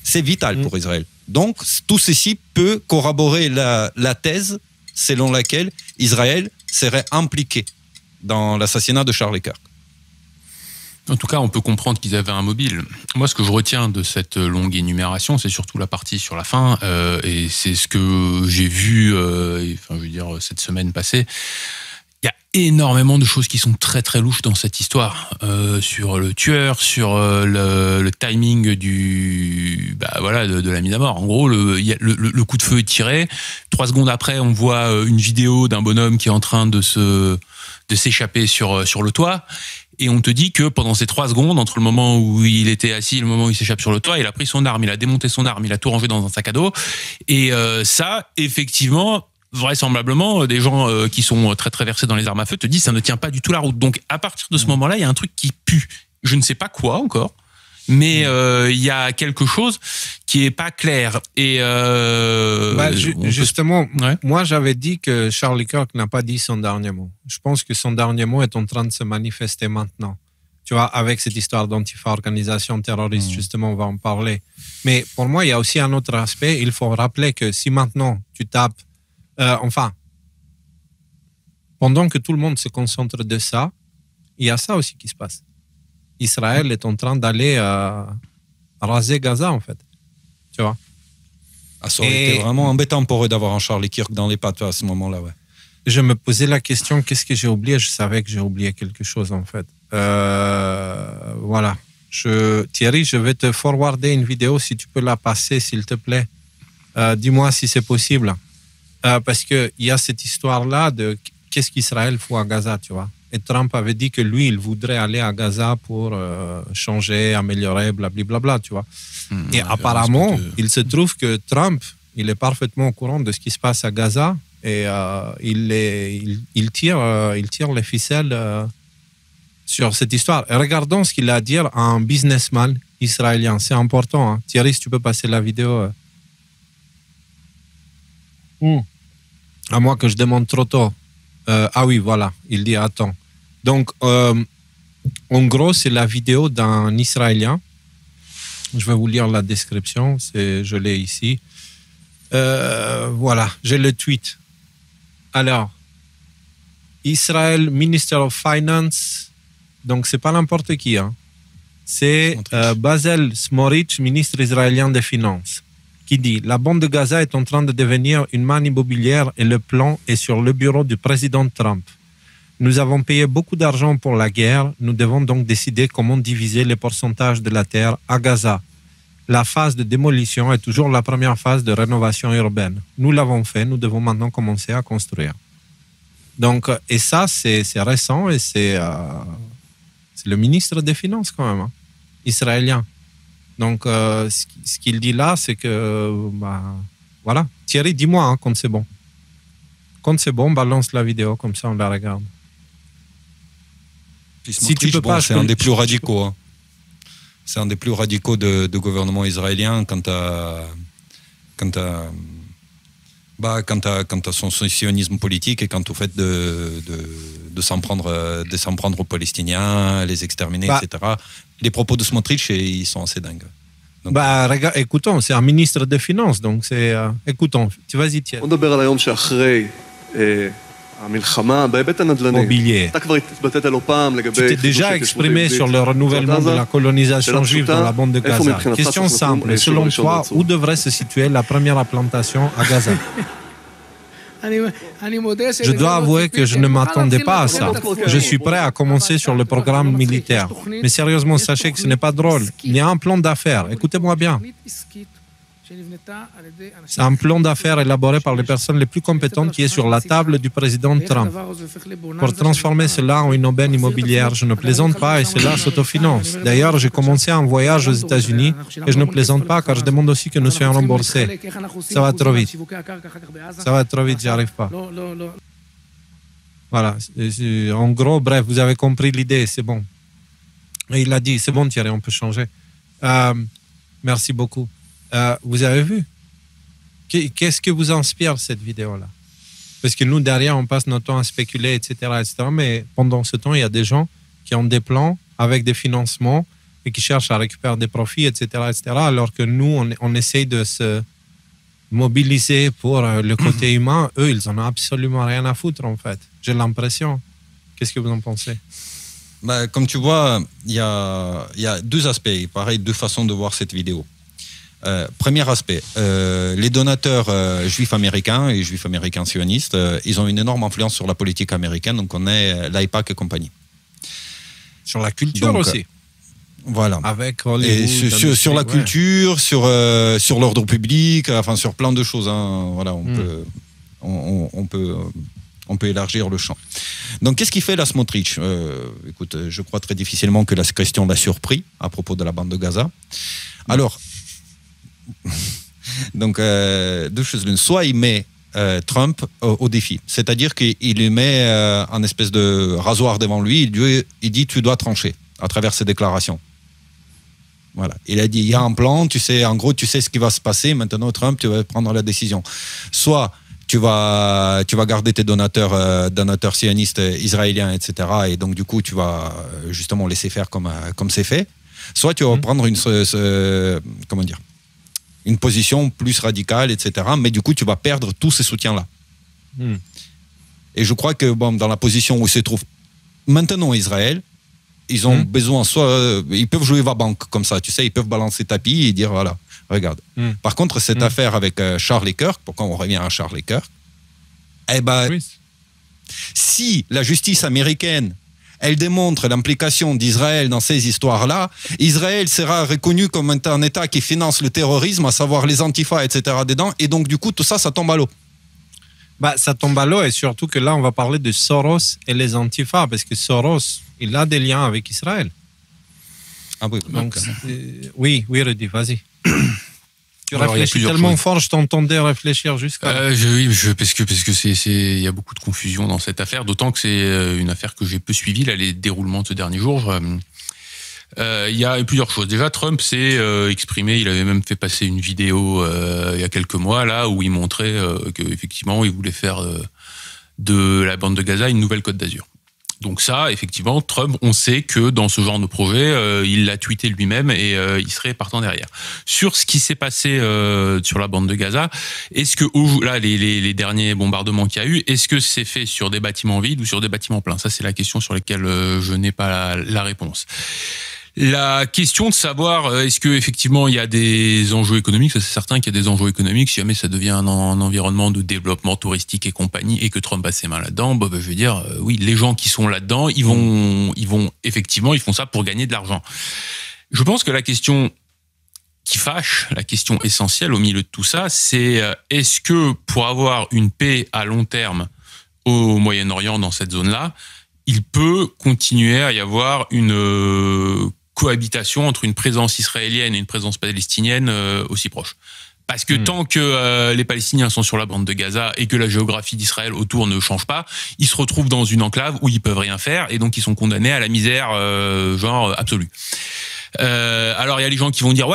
C'est vital pour Israël. Donc, tout ceci peut corroborer la thèse selon laquelle Israël serait impliqué dans l'assassinat de Charlie Kirk. En tout cas, on peut comprendre qu'ils avaient un mobile. Moi, ce que je retiens de cette longue énumération, c'est surtout la partie sur la fin, et c'est ce que j'ai vu, cette semaine passée. Il y a énormément de choses qui sont très très louches dans cette histoire, sur le tueur, sur le timing de la mise à mort. En gros, le coup de feu est tiré. 3 secondes après, on voit une vidéo d'un bonhomme qui est en train de s'échapper sur le toit. Et on te dit que pendant ces 3 secondes, entre le moment où il était assis et le moment où il s'échappe sur le toit, il a pris son arme, il a démonté son arme, il a tout rangé dans un sac à dos. Et ça, effectivement, vraisemblablement, des gens qui sont très très versés dans les armes à feu te disent que ça ne tient pas du tout la route. Donc à partir de ce moment-là, il y a un truc qui pue. Je ne sais pas quoi encore, mais il y a quelque chose qui est pas clair. Et justement, moi j'avais dit que Charlie Kirk n'a pas dit son dernier mot. Je pense que son dernier mot est en train de se manifester maintenant. Tu vois, avec cette histoire d'Antifa, organisation terroriste, justement, on va en parler. Mais pour moi, il y a aussi un autre aspect. Il faut rappeler que si maintenant tu tapes, pendant que tout le monde se concentre de ça, il y a ça aussi qui se passe. Israël est en train d'aller raser Gaza, en fait. Tu vois. Ça aurait été vraiment embêtant pour eux d'avoir un Charlie Kirk dans les pattes à ce moment-là, ouais. Je me posais la question, qu'est-ce que j'ai oublié? Je savais que j'ai oublié quelque chose, en fait. Voilà. Thierry, je vais te forwarder une vidéo, si tu peux la passer, s'il te plaît. Dis-moi si c'est possible. Parce qu'il y a cette histoire-là de qu'est-ce qu'Israël fout à Gaza, tu vois. Et Trump avait dit que lui, il voudrait aller à Gaza pour changer, améliorer, blablabla, tu vois. Et apparemment, il se trouve que Trump, il est parfaitement au courant de ce qui se passe à Gaza et il tire les ficelles sur cette histoire. Et regardons ce qu'il a à dire à un businessman israélien. C'est important, hein. Thierry, si tu peux passer la vidéo. À moins que je demande trop tôt. Ah oui, voilà. Il dit attends. Donc, en gros, c'est la vidéo d'un Israélien. Je vais vous lire la description. Je l'ai ici. Voilà, j'ai le tweet. Alors, Israel Minister of Finance. Donc, c'est pas n'importe qui. Hein. C'est Bezalel Smotrich, ministre israélien des Finances, qui dit « La bande de Gaza est en train de devenir une manne immobilière et le plan est sur le bureau du président Trump. Nous avons payé beaucoup d'argent pour la guerre. Nous devons donc décider comment diviser les pourcentages de la terre à Gaza. La phase de démolition est toujours la première phase de rénovation urbaine. Nous l'avons fait. Nous devons maintenant commencer à construire. » Donc, et ça, c'est récent et c'est le ministre des Finances quand même, hein, israélien. Donc, ce qu'il dit là, c'est que, voilà. Thierry, dis-moi hein, quand c'est bon. Quand c'est bon, balance la vidéo, comme ça on la regarde. Si tu peux pas, c'est un des plus radicaux. Hein. C'est un des plus radicaux de gouvernement israélien quant à son sionisme politique et quant au fait de s'en prendre aux Palestiniens, les exterminer, etc. Les propos de Smotrich, ils sont assez dingues. Donc, regarde, écoutons, c'est un ministre des Finances, donc c'est... écoutons, tu vas-y, tiens. Mobilier. Tu t'es déjà exprimé sur le renouvellement de la colonisation juive dans la bande de Gaza. Question simple, selon toi, où devrait se situer la première implantation à Gaza? Je dois avouer que je ne m'attendais pas à ça. Je suis prêt à commencer sur le programme militaire. Mais sérieusement, sachez que ce n'est pas drôle. Il y a un plan d'affaires. Écoutez-moi bien. C'est un plan d'affaires élaboré par les personnes les plus compétentes qui est sur la table du président Trump. Pour transformer cela en une aubaine immobilière, je ne plaisante pas et cela s'autofinance. D'ailleurs, j'ai commencé un voyage aux États-Unis et je ne plaisante pas car je demande aussi que nous soyons remboursés. Ça va trop vite. Ça va trop vite, j'y arrive pas. Voilà. En gros, bref, vous avez compris l'idée, c'est bon. Et il a dit, c'est bon Thierry, on peut changer. Merci beaucoup. Vous avez vu? Qu'est-ce que vous inspire cette vidéo-là? Parce que nous, derrière, on passe notre temps à spéculer, etc., etc. Mais pendant ce temps, il y a des gens qui ont des plans avec des financements et qui cherchent à récupérer des profits, etc., etc. Alors que nous, on essaye de se mobiliser pour le côté humain. Eux, ils n'en ont absolument rien à foutre, en fait. J'ai l'impression. Qu'est-ce que vous en pensez? Comme tu vois, il y a deux aspects, pareil, deux façons de voir cette vidéo. Premier aspect, les donateurs juifs américains et juifs américains sionistes, ils ont une énorme influence sur la politique américaine, donc on est l'AIPAC et compagnie. Sur la culture donc, aussi. Voilà. Avec Hollywood, sur la culture, sur l'ordre public, enfin sur plein de choses. Hein. Voilà, on peut élargir le champ. Donc, qu'est-ce qu'il fait la Smotrich? Écoute, je crois très difficilement que la question l'a surpris à propos de la bande de Gaza. Alors, donc, deux choses l'une. Soit il met Trump au défi, c'est-à-dire qu'il lui met un espèce de rasoir devant lui, il dit tu dois trancher à travers ses déclarations. Voilà. Il a dit il y a un plan, tu sais, en gros tu sais ce qui va se passer, maintenant Trump tu vas prendre la décision. Soit tu vas garder tes donateurs sionistes israéliens, etc. Et donc du coup tu vas justement laisser faire comme c'est fait. Soit tu vas prendre une position plus radicale, etc. Mais du coup, tu vas perdre tous ces soutiens-là. Et je crois que dans la position où se trouve maintenant Israël, ils ont besoin, ils peuvent jouer va-banque comme ça, tu sais, ils peuvent balancer tapis et dire, voilà, regarde. Par contre, cette affaire avec Charlie Kirk, pourquoi on revient à Charlie Kirk? Si la justice américaine elle démontre l'implication d'Israël dans ces histoires-là, Israël sera reconnu comme un État qui finance le terrorisme, à savoir les antifas, etc. dedans, et donc du coup, tout ça, ça tombe à l'eau. Ça tombe à l'eau, et surtout que là, on va parler de Soros et les antifas, parce que Soros, il a des liens avec Israël. Ah oui, donc, oui, Rudy, vas-y. Tu réfléchis tellement fort, je t'entendais réfléchir jusqu'à... Oui, parce que il y a beaucoup de confusion dans cette affaire, d'autant que c'est une affaire que j'ai peu suivie, là, les déroulements de ces derniers jours. Il y a plusieurs choses. Déjà, Trump s'est exprimé, il avait même fait passer une vidéo il y a quelques mois, là, où il montrait qu'effectivement, il voulait faire de la bande de Gaza une nouvelle Côte d'Azur. Donc ça, effectivement, Trump, on sait que dans ce genre de projet, il l'a tweeté lui-même et il serait partant derrière. Sur ce qui s'est passé sur la bande de Gaza, est-ce que là, les derniers bombardements qu'il y a eu, est-ce que c'est fait sur des bâtiments vides ou sur des bâtiments pleins? Ça, c'est la question sur laquelle je n'ai pas la réponse. La question de savoir est-ce que effectivement il y a des enjeux économiques, ça c'est certain qu'il y a des enjeux économiques. Si jamais ça devient un environnement de développement touristique et compagnie et que Trump a ses mains là-dedans, je veux dire oui, les gens qui sont là-dedans, ils vont effectivement, ils font ça pour gagner de l'argent. Je pense que la question qui fâche, la question essentielle au milieu de tout ça, c'est est-ce que pour avoir une paix à long terme au Moyen-Orient dans cette zone-là, il peut continuer à y avoir une cohabitation entre une présence israélienne et une présence palestinienne aussi proche. Parce que tant que les Palestiniens sont sur la bande de Gaza et que la géographie d'Israël autour ne change pas, ils se retrouvent dans une enclave où ils peuvent rien faire et donc ils sont condamnés à la misère absolue. Alors il y a les gens qui vont dire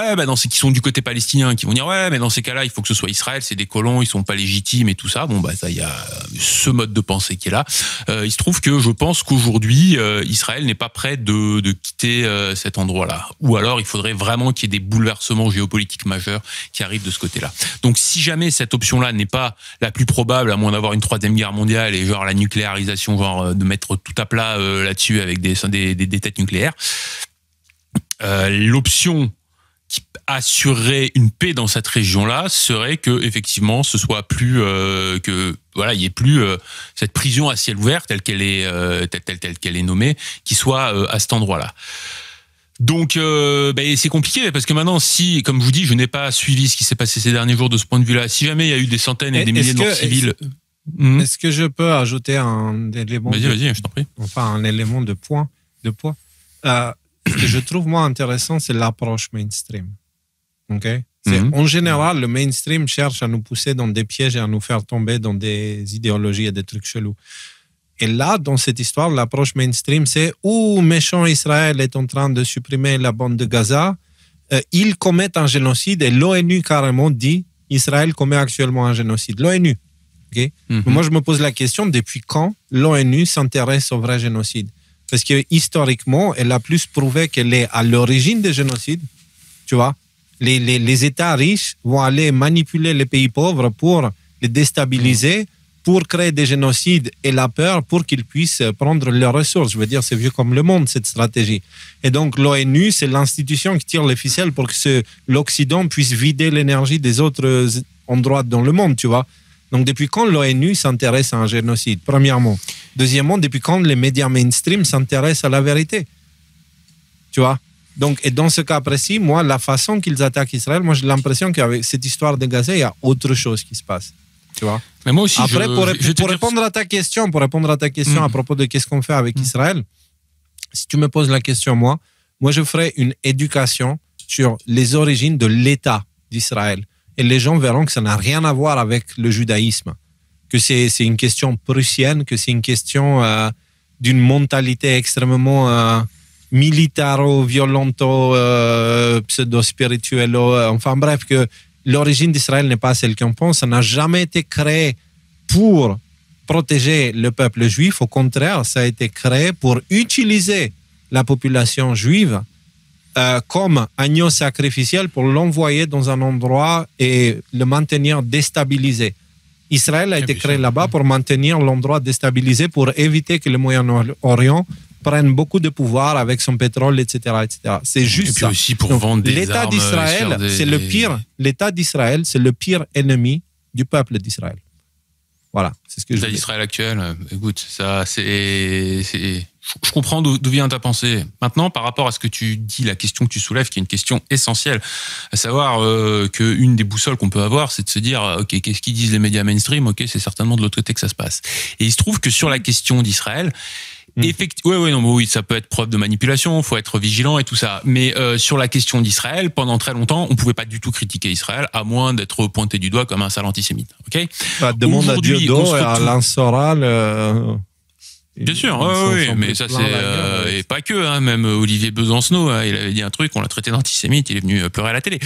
qui sont du côté palestinien, qui vont dire mais dans ces cas-là il faut que ce soit Israël, c'est des colons, ils sont pas légitimes et tout ça. Ça il y a ce mode de pensée qui est là. Il se trouve que je pense qu'aujourd'hui Israël n'est pas prêt de quitter cet endroit-là. Ou alors il faudrait vraiment qu'il y ait des bouleversements géopolitiques majeurs qui arrivent de ce côté-là. Donc si jamais cette option-là n'est pas la plus probable, à moins d'avoir une troisième guerre mondiale et la nucléarisation, de mettre tout à plat là-dessus avec des têtes nucléaires. L'option qui assurerait une paix dans cette région-là serait que effectivement ce soit plus il y ait plus cette prison à ciel ouvert telle qu'elle est nommée qui soit à cet endroit-là. Donc c'est compliqué parce que maintenant, si, comme je vous dis, je n'ai pas suivi ce qui s'est passé ces derniers jours de ce point de vue-là, si jamais il y a eu des centaines et des milliers de morts civiles. Est-ce que je peux ajouter un élément Vas-y, je t'en prie. Enfin, un élément de poids. Ce que je trouve, moi, intéressant, c'est l'approche mainstream. Okay? En général, le mainstream cherche à nous pousser dans des pièges et à nous faire tomber dans des idéologies et des trucs chelous. Et là, dans cette histoire, l'approche mainstream, c'est méchant Israël est en train de supprimer la bande de Gaza, ils commettent un génocide et l'ONU carrément dit Israël commet actuellement un génocide. L'ONU. Okay? Moi, je me pose la question, depuis quand l'ONU s'intéresse au vrai génocide? Parce que historiquement, elle a plus prouvé qu'elle est à l'origine des génocides. Tu vois, les États riches vont aller manipuler les pays pauvres pour les déstabiliser, pour créer des génocides et la peur pour qu'ils puissent prendre leurs ressources. Je veux dire, c'est vieux comme le monde, cette stratégie. Et donc, l'ONU, c'est l'institution qui tire les ficelles pour que l'Occident puisse vider l'énergie des autres endroits dans le monde, tu vois. Donc, depuis quand l'ONU s'intéresse à un génocide, premièrement? Deuxièmement, depuis quand les médias mainstream s'intéressent à la vérité? Tu vois? Donc, et dans ce cas précis, moi, la façon qu'ils attaquent Israël, moi, j'ai l'impression qu'avec cette histoire de Gaza, il y a autre chose qui se passe. Tu vois? Mais moi aussi, après, pour répondre à ta question, à propos de qu'est-ce qu'on fait avec Israël, si tu me poses la question, moi, je ferai une éducation sur les origines de l'État d'Israël. Et les gens verront que ça n'a rien à voir avec le judaïsme, que c'est une question prussienne, que c'est une question d'une mentalité extrêmement militaro-violento, pseudo-spirituello, enfin bref, que l'origine d'Israël n'est pas celle qu'on pense. Ça n'a jamais été créé pour protéger le peuple juif. Au contraire, ça a été créé pour utiliser la population juive comme agneau sacrificiel pour l'envoyer dans un endroit et le maintenir déstabilisé. Israël a été créé là-bas pour maintenir l'endroit déstabilisé, pour éviter que le Moyen-Orient prenne beaucoup de pouvoir avec son pétrole, etc., etc. C'est juste ça. Aussi pour vendre des l'État armes d'Israël, c'est le pire. L'État d'Israël, c'est le pire ennemi du peuple d'Israël. Voilà, c'est ce que je veux dire. L'État d'Israël actuel, écoute, ça, je comprends d'où vient ta pensée. Maintenant, par rapport à ce que tu dis, la question que tu soulèves, qui est une question essentielle, à savoir qu'une des boussoles qu'on peut avoir, c'est de se dire, ok, qu'est-ce qu'ils disent les médias mainstream? Ok, c'est certainement de l'autre côté que ça se passe. Et il se trouve que sur la question d'Israël, oui, ça peut être preuve de manipulation, faut être vigilant et tout ça. Mais sur la question d'Israël, pendant très longtemps, on pouvait pas du tout critiquer Israël, à moins d'être pointé du doigt comme un sale antisémite. Ok. Demande à Dieudo et à Alain Soral. Bien sûr, oui, mais ça c'est et pas que, même Olivier Besancenot, il avait dit un truc, on l'a traité d'antisémite, il est venu pleurer à la télé.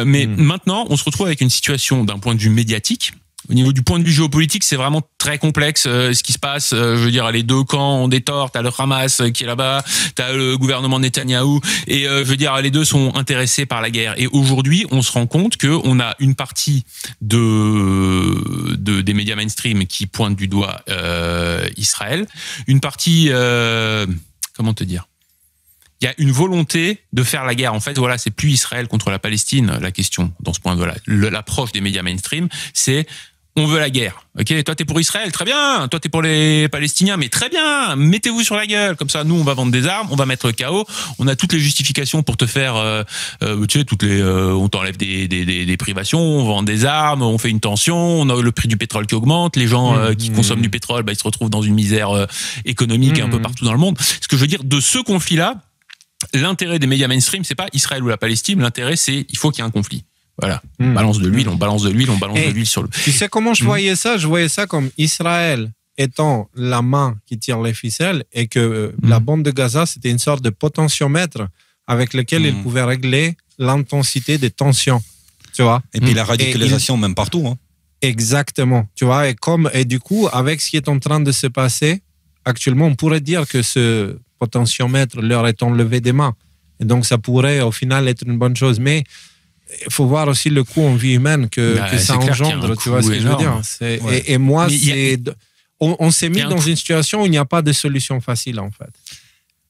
Mais maintenant, on se retrouve avec une situation d'un point de vue médiatique Au niveau du point de vue géopolitique, c'est vraiment très complexe ce qui se passe. Je veux dire, les deux camps ont des torts. T'as le Hamas qui est là-bas, t'as le gouvernement Netanyahou, et je veux dire, les deux sont intéressés par la guerre. Et aujourd'hui, on se rend compte que on a une partie des médias mainstream qui pointent du doigt Israël, une partie, comment te dire, il y a une volonté de faire la guerre. En fait, voilà, c'est plus Israël contre la Palestine, la question, dans ce point de vue-là. L'approche des médias mainstream, c'est on veut la guerre. Ok, toi t'es pour Israël, très bien. Toi t'es pour les Palestiniens, mais très bien. Mettez-vous sur la gueule. Comme ça, nous on va vendre des armes, on va mettre le chaos. On a toutes les justifications pour te faire, tu sais, on t'enlève des privations, on vend des armes, on fait une tension, on a le prix du pétrole qui augmente. Les gens qui consomment du pétrole, ils se retrouvent dans une misère économique un peu partout dans le monde. Ce que je veux dire de ce conflit-là, l'intérêt des médias mainstream, c'est pas Israël ou la Palestine. L'intérêt, c'est il faut qu'il y ait un conflit. Voilà. On balance de l'huile, on balance de l'huile, on balance de l'huile sur le. Tu sais comment je voyais ça? Je voyais ça comme Israël étant la main qui tire les ficelles et que la bande de Gaza, c'était une sorte de potentiomètre avec lequel il pouvait régler l'intensité des tensions. Tu vois? Et puis la radicalisation, même partout. Hein. Exactement. Tu vois? Et du coup, avec ce qui est en train de se passer actuellement, on pourrait dire que ce potentiomètre leur est enlevé des mains. Et donc, ça pourrait au final être une bonne chose. Mais il faut voir aussi le coût en vie humaine que ça engendre, tu vois ce que je veux dire. Et moi, on s'est mis dans une situation où il n'y a pas de solution facile, en fait.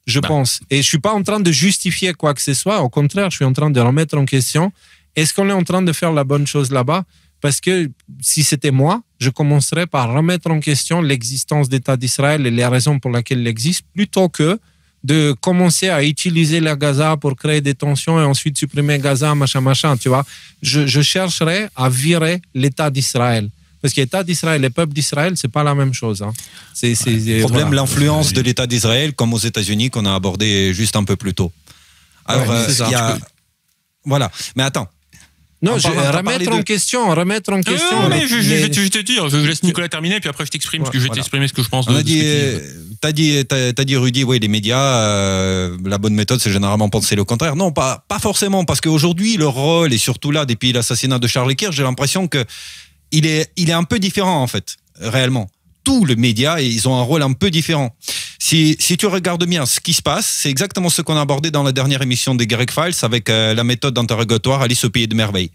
Je pense. Et je ne suis pas en train de justifier quoi que ce soit. Au contraire, je suis en train de remettre en question. Est-ce qu'on est en train de faire la bonne chose là-bas? Parce que si c'était moi, je commencerais par remettre en question l'existence d'État d'Israël et les raisons pour lesquelles il existe, plutôt que de commencer à utiliser la Gaza pour créer des tensions et ensuite supprimer Gaza, machin, tu vois. Je chercherais à virer l'État d'Israël. Parce que l'État d'Israël et le peuple d'Israël, c'est pas la même chose. Hein. Le problème, voilà. L'influence de l'État d'Israël, comme aux États-Unis, qu'on a abordé juste un peu plus tôt. Alors, voilà. Mais attends. Non, remettre en question. Non, mais je vais te dire, je laisse Nicolas terminer, puis après je t'exprime, parce que je vais t'exprimer ce que je pense. T'as dit, Rudy, oui, les médias, la bonne méthode, c'est généralement penser le contraire. Non, pas forcément, parce qu'aujourd'hui, le rôle, et surtout là, depuis l'assassinat de Charlie Kirk, j'ai l'impression que il est un peu différent, en fait, réellement. Tous les médias, ils ont un rôle un peu différent. Si tu regardes bien ce qui se passe, c'est exactement ce qu'on a abordé dans la dernière émission des Greg Files avec la méthode d'interrogatoire Alice au pays de merveilles.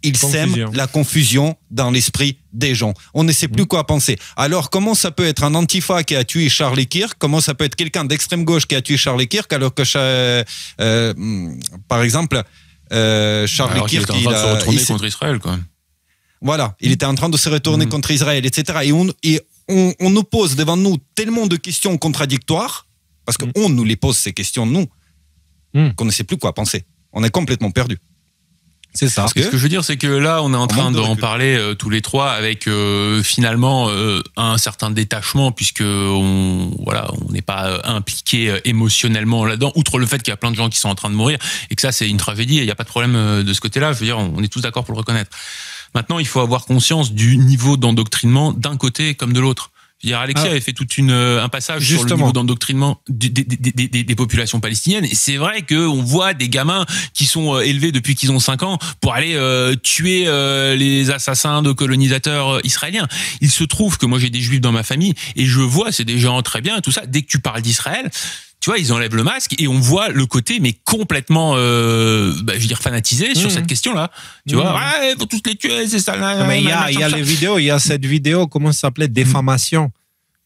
Ils sèment la confusion dans l'esprit des gens. On ne sait plus quoi penser. Alors, comment ça peut être un antifa qui a tué Charlie Kirk? Comment ça peut être quelqu'un d'extrême gauche qui a tué Charlie Kirk alors que, par exemple, Charlie Kirk, il a se retourner contre Israël, quoi. Voilà, il était en train de se retourner contre Israël, etc. Et on nous pose devant nous tellement de questions contradictoires, parce qu'on nous les pose ces questions, nous, qu'on ne sait plus quoi penser. On est complètement perdu. C'est ça. Ce que je veux dire, c'est que là, on est en train d'en parler tous les trois avec finalement un certain détachement, puisque on n'est pas impliqué émotionnellement là-dedans, outre le fait qu'il y a plein de gens qui sont en train de mourir et que ça, c'est une tragédie et il n'y a pas de problème de ce côté-là. Je veux dire, on est tous d'accord pour le reconnaître. Maintenant, il faut avoir conscience du niveau d'endoctrinement d'un côté comme de l'autre. Alexis avait fait tout un passage sur le niveau d'endoctrinement des populations palestiniennes. Et c'est vrai qu'on voit des gamins qui sont élevés depuis qu'ils ont 5 ans pour aller tuer les assassins de colonisateurs israéliens. Il se trouve que moi, j'ai des juifs dans ma famille et je vois, c'est des gens très bien, tout ça. Dès que tu parles d'Israël, tu vois, ils enlèvent le masque et on voit le côté, mais complètement, fanatisé sur cette question-là. Tu vois, il faut tous les tuer, c'est ça. Mais il y a les vidéos, il y a cette vidéo, comment ça s'appelait, Défamation.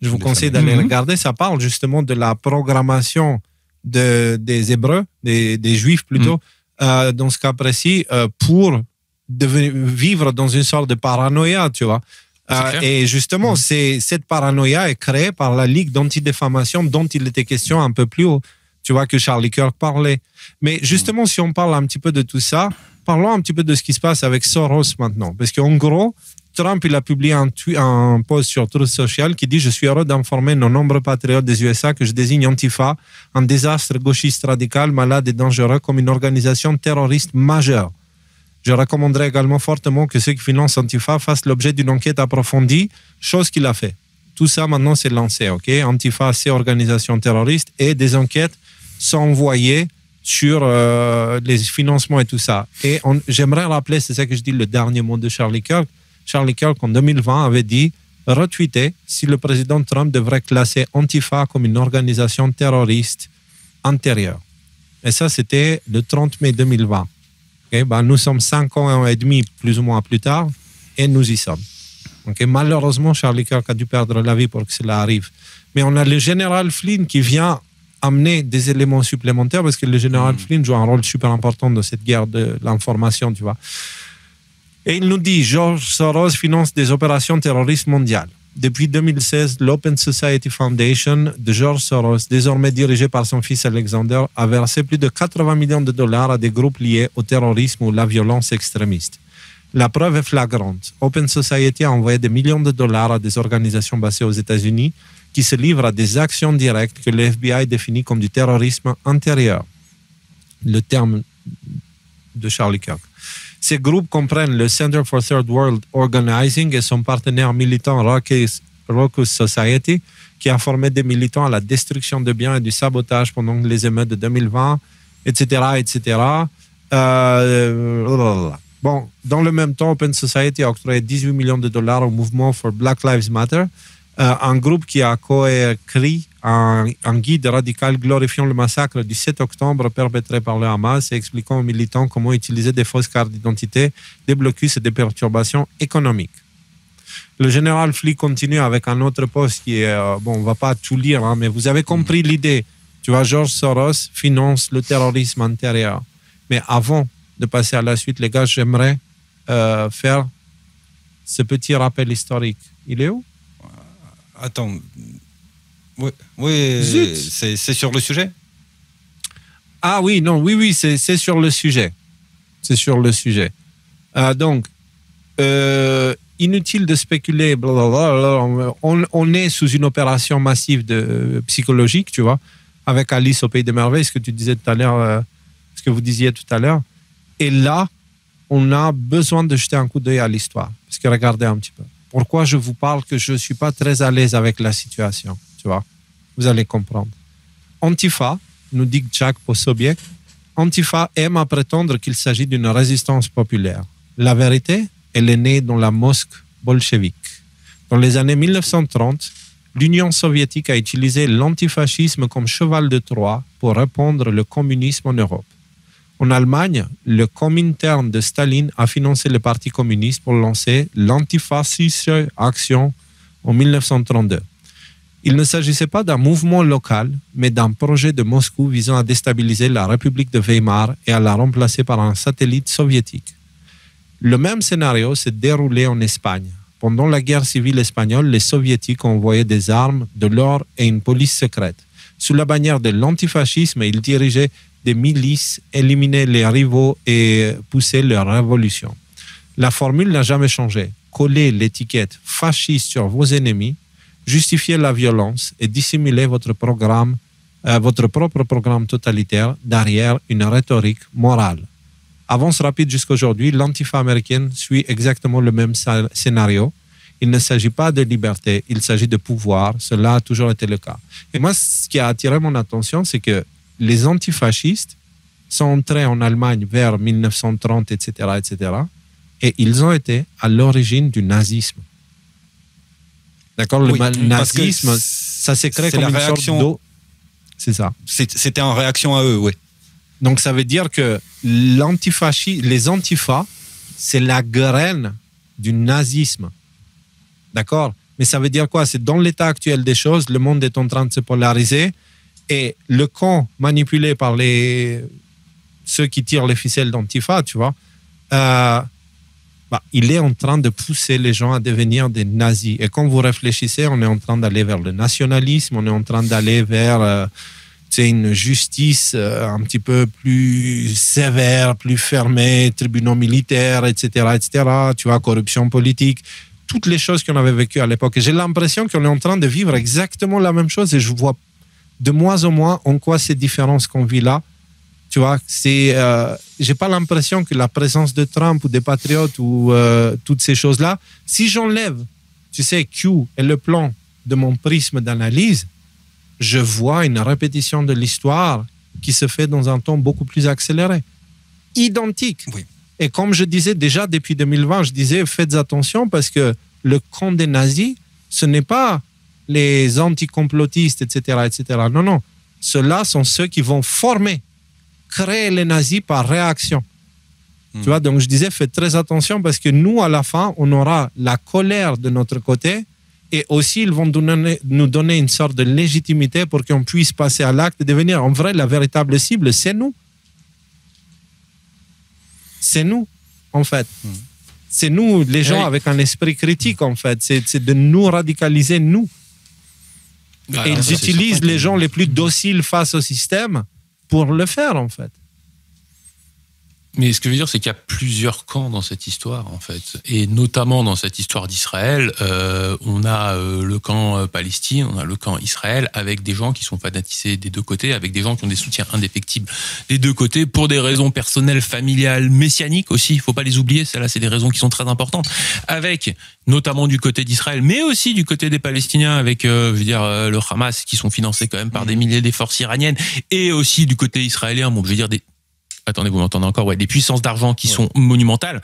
Je vous conseille d'aller regarder. Ça parle justement de la programmation des Hébreux, des Juifs plutôt, dans ce cas précis, pour vivre dans une sorte de paranoïa, tu vois. Et justement, cette paranoïa est créée par la Ligue d'antidéfamation dont il était question un peu plus haut. Tu vois que Charlie Kirk parlait. Mais justement, si on parle un petit peu de tout ça, parlons un petit peu de ce qui se passe avec Soros maintenant. Parce qu'en gros, Trump, il a publié un post sur Truth Social qui dit « Je suis heureux d'informer nos nombreux patriotes des USA que je désigne Antifa, un désastre gauchiste radical, malade et dangereux, comme une organisation terroriste majeure. Je recommanderais également fortement que ceux qui financent Antifa fassent l'objet d'une enquête approfondie, chose qu'il a fait. Tout ça, maintenant, c'est lancé, ok? Antifa, c'est organisation terroriste et des enquêtes sont envoyées sur les financements et tout ça. Et j'aimerais rappeler, c'est ça que je dis, le dernier mot de Charlie Kirk. Charlie Kirk, en 2020, avait dit retweeter si le président Trump devrait classer Antifa comme une organisation terroriste antérieure. Et ça, c'était le 30 mai 2020. Okay? Nous sommes 5 ans et demi, plus ou moins plus tard, et nous y sommes. Okay? Malheureusement, Charlie Kirk a dû perdre la vie pour que cela arrive. Mais on a le général Flynn qui vient amener des éléments supplémentaires parce que le général Flynn joue un rôle super important dans cette guerre de l'information, tu vois. Et il nous dit, George Soros finance des opérations terroristes mondiales. Depuis 2016, l'Open Society Foundation de George Soros, désormais dirigé par son fils Alexander, a versé plus de 80 millions de dollars à des groupes liés au terrorisme ou la violence extrémiste. La preuve est flagrante. Open Society a envoyé des millions de dollars à des organisations basées aux États-Unis qui se livrent à des actions directes que le FBI définit comme du terrorisme intérieur. Le terme de Charlie Kirk. Ces groupes comprennent le Center for Third World Organizing et son partenaire militant Raucous Society, qui a formé des militants à la destruction de biens et du sabotage pendant les émeutes de 2020, etc., etc. Bon, dans le même temps, Open Society a octroyé 18 millions de dollars au mouvement for Black Lives Matter, un groupe qui a coécrit un guide radical glorifiant le massacre du 7 octobre perpétré par le Hamas et expliquant aux militants comment utiliser des fausses cartes d'identité, des blocus et des perturbations économiques. Le général Flynn continue avec un autre post qui est, bon, on ne va pas tout lire, hein, mais vous avez compris l'idée. Tu vois, George Soros finance le terrorisme intérieur. Mais avant de passer à la suite, les gars, j'aimerais faire ce petit rappel historique. Il est où? Attends. Oui, c'est sur le sujet? Ah oui, non, oui, c'est sur le sujet. C'est sur le sujet. Donc, inutile de spéculer, blablabla, on est sous une opération massive psychologique, tu vois, avec Alice au Pays des Merveilles, ce que tu disais tout à l'heure, ce que vous disiez tout à l'heure. Et là, on a besoin de jeter un coup d'œil à l'histoire. Parce que regardez un petit peu. Pourquoi je vous parle que je ne suis pas très à l'aise avec la situation, tu vois? Vous allez comprendre. Antifa, nous dit Jack Posobiec, Antifa aime à prétendre qu'il s'agit d'une résistance populaire. La vérité, elle est née dans la mosque bolchevique. Dans les années 1930, l'Union soviétique a utilisé l'antifascisme comme cheval de Troie pour répandre le communisme en Europe. En Allemagne, le Comintern de Staline a financé le Parti communiste pour lancer l'Antifascische Action en 1932. Il ne s'agissait pas d'un mouvement local, mais d'un projet de Moscou visant à déstabiliser la République de Weimar et à la remplacer par un satellite soviétique. Le même scénario s'est déroulé en Espagne. Pendant la guerre civile espagnole, les soviétiques ont envoyé des armes, de l'or et une police secrète. Sous la bannière de l'antifascisme, ils dirigeaient des milices, éliminaient les rivaux et poussaient leur révolution. La formule n'a jamais changé. Coller l'étiquette fasciste sur vos ennemis, justifier la violence et dissimuler votre propre programme totalitaire derrière une rhétorique morale. Avance rapide jusqu'aujourd'hui, l'Antifa américaine suit exactement le même scénario. Il ne s'agit pas de liberté, il s'agit de pouvoir. Cela a toujours été le cas. Et moi, ce qui a attiré mon attention, c'est que les antifascistes sont entrés en Allemagne vers 1930, etc., etc., et ils ont été à l'origine du nazisme. D'accord? Le nazisme, ça s'est créé comme une sorte d'eau. C'est ça. C'était en réaction à eux, oui. Donc, ça veut dire que les antifas, c'est la graine du nazisme. D'accord? Mais ça veut dire quoi? C'est dans l'état actuel des choses, le monde est en train de se polariser et le camp manipulé par ceux qui tirent les ficelles d'Antifa, tu vois, il est en train de pousser les gens à devenir des nazis. Et quand vous réfléchissez, on est en train d'aller vers le nationalisme, on est en train d'aller vers une justice un petit peu plus sévère, plus fermée, tribunaux militaires, etc., etc., tu vois, corruption politique, toutes les choses qu'on avait vécues à l'époque. Et j'ai l'impression qu'on est en train de vivre exactement la même chose et je vois de moins en moins en quoi ces différences qu'on vit là. Tu vois, j'ai pas l'impression que la présence de Trump ou des patriotes ou toutes ces choses-là, si j'enlève, tu sais, Q et le plan de mon prisme d'analyse, je vois une répétition de l'histoire qui se fait dans un temps beaucoup plus accéléré. Identique. Oui. Et comme je disais déjà depuis 2020, je disais faites attention parce que le camp des nazis, ce n'est pas les anticomplotistes, etc., etc. Non, non. Ceux-là sont ceux qui vont créer les nazis par réaction. Tu vois, donc je disais faites très attention parce que nous, à la fin, on aura la colère de notre côté et aussi ils vont nous donner une sorte de légitimité pour qu'on puisse passer à l'acte et devenir en vrai la véritable cible, c'est nous. C'est nous, en fait. C'est nous, les gens avec un esprit critique, en fait. C'est de nous radicaliser, nous. Et ils utilisent les gens les plus dociles face au système pour le faire, en fait. Mais ce que je veux dire, c'est qu'il y a plusieurs camps dans cette histoire, en fait. Et notamment dans cette histoire d'Israël, on a le camp Palestine, on a le camp Israël, avec des gens qui sont fanatisés des deux côtés, avec des gens qui ont des soutiens indéfectibles des deux côtés, pour des raisons personnelles, familiales, messianiques aussi. Il faut pas les oublier, celles-là, c'est des raisons qui sont très importantes. Avec, notamment du côté d'Israël, mais aussi du côté des Palestiniens, avec, je veux dire, le Hamas, qui sont financés quand même par des milliers des forces iraniennes, et aussi du côté israélien, bon, je veux dire, attendez, vous m'entendez encore? Ouais, des puissances d'argent qui sont monumentales.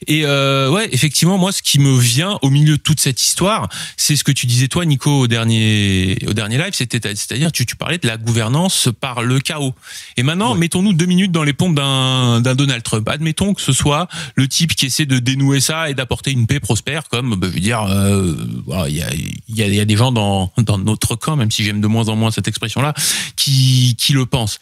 Et ouais, effectivement, moi, ce qui me vient au milieu de toute cette histoire, c'est ce que tu disais toi, Nico, au dernier live, c'est-à-dire tu parlais de la gouvernance par le chaos. Et maintenant, mettons-nous 2 minutes dans les pompes d'un Donald Trump. Admettons que ce soit le type qui essaie de dénouer ça et d'apporter une paix prospère, comme, je veux dire, il y a des gens dans notre camp, même si j'aime de moins en moins cette expression-là, qui le pensent.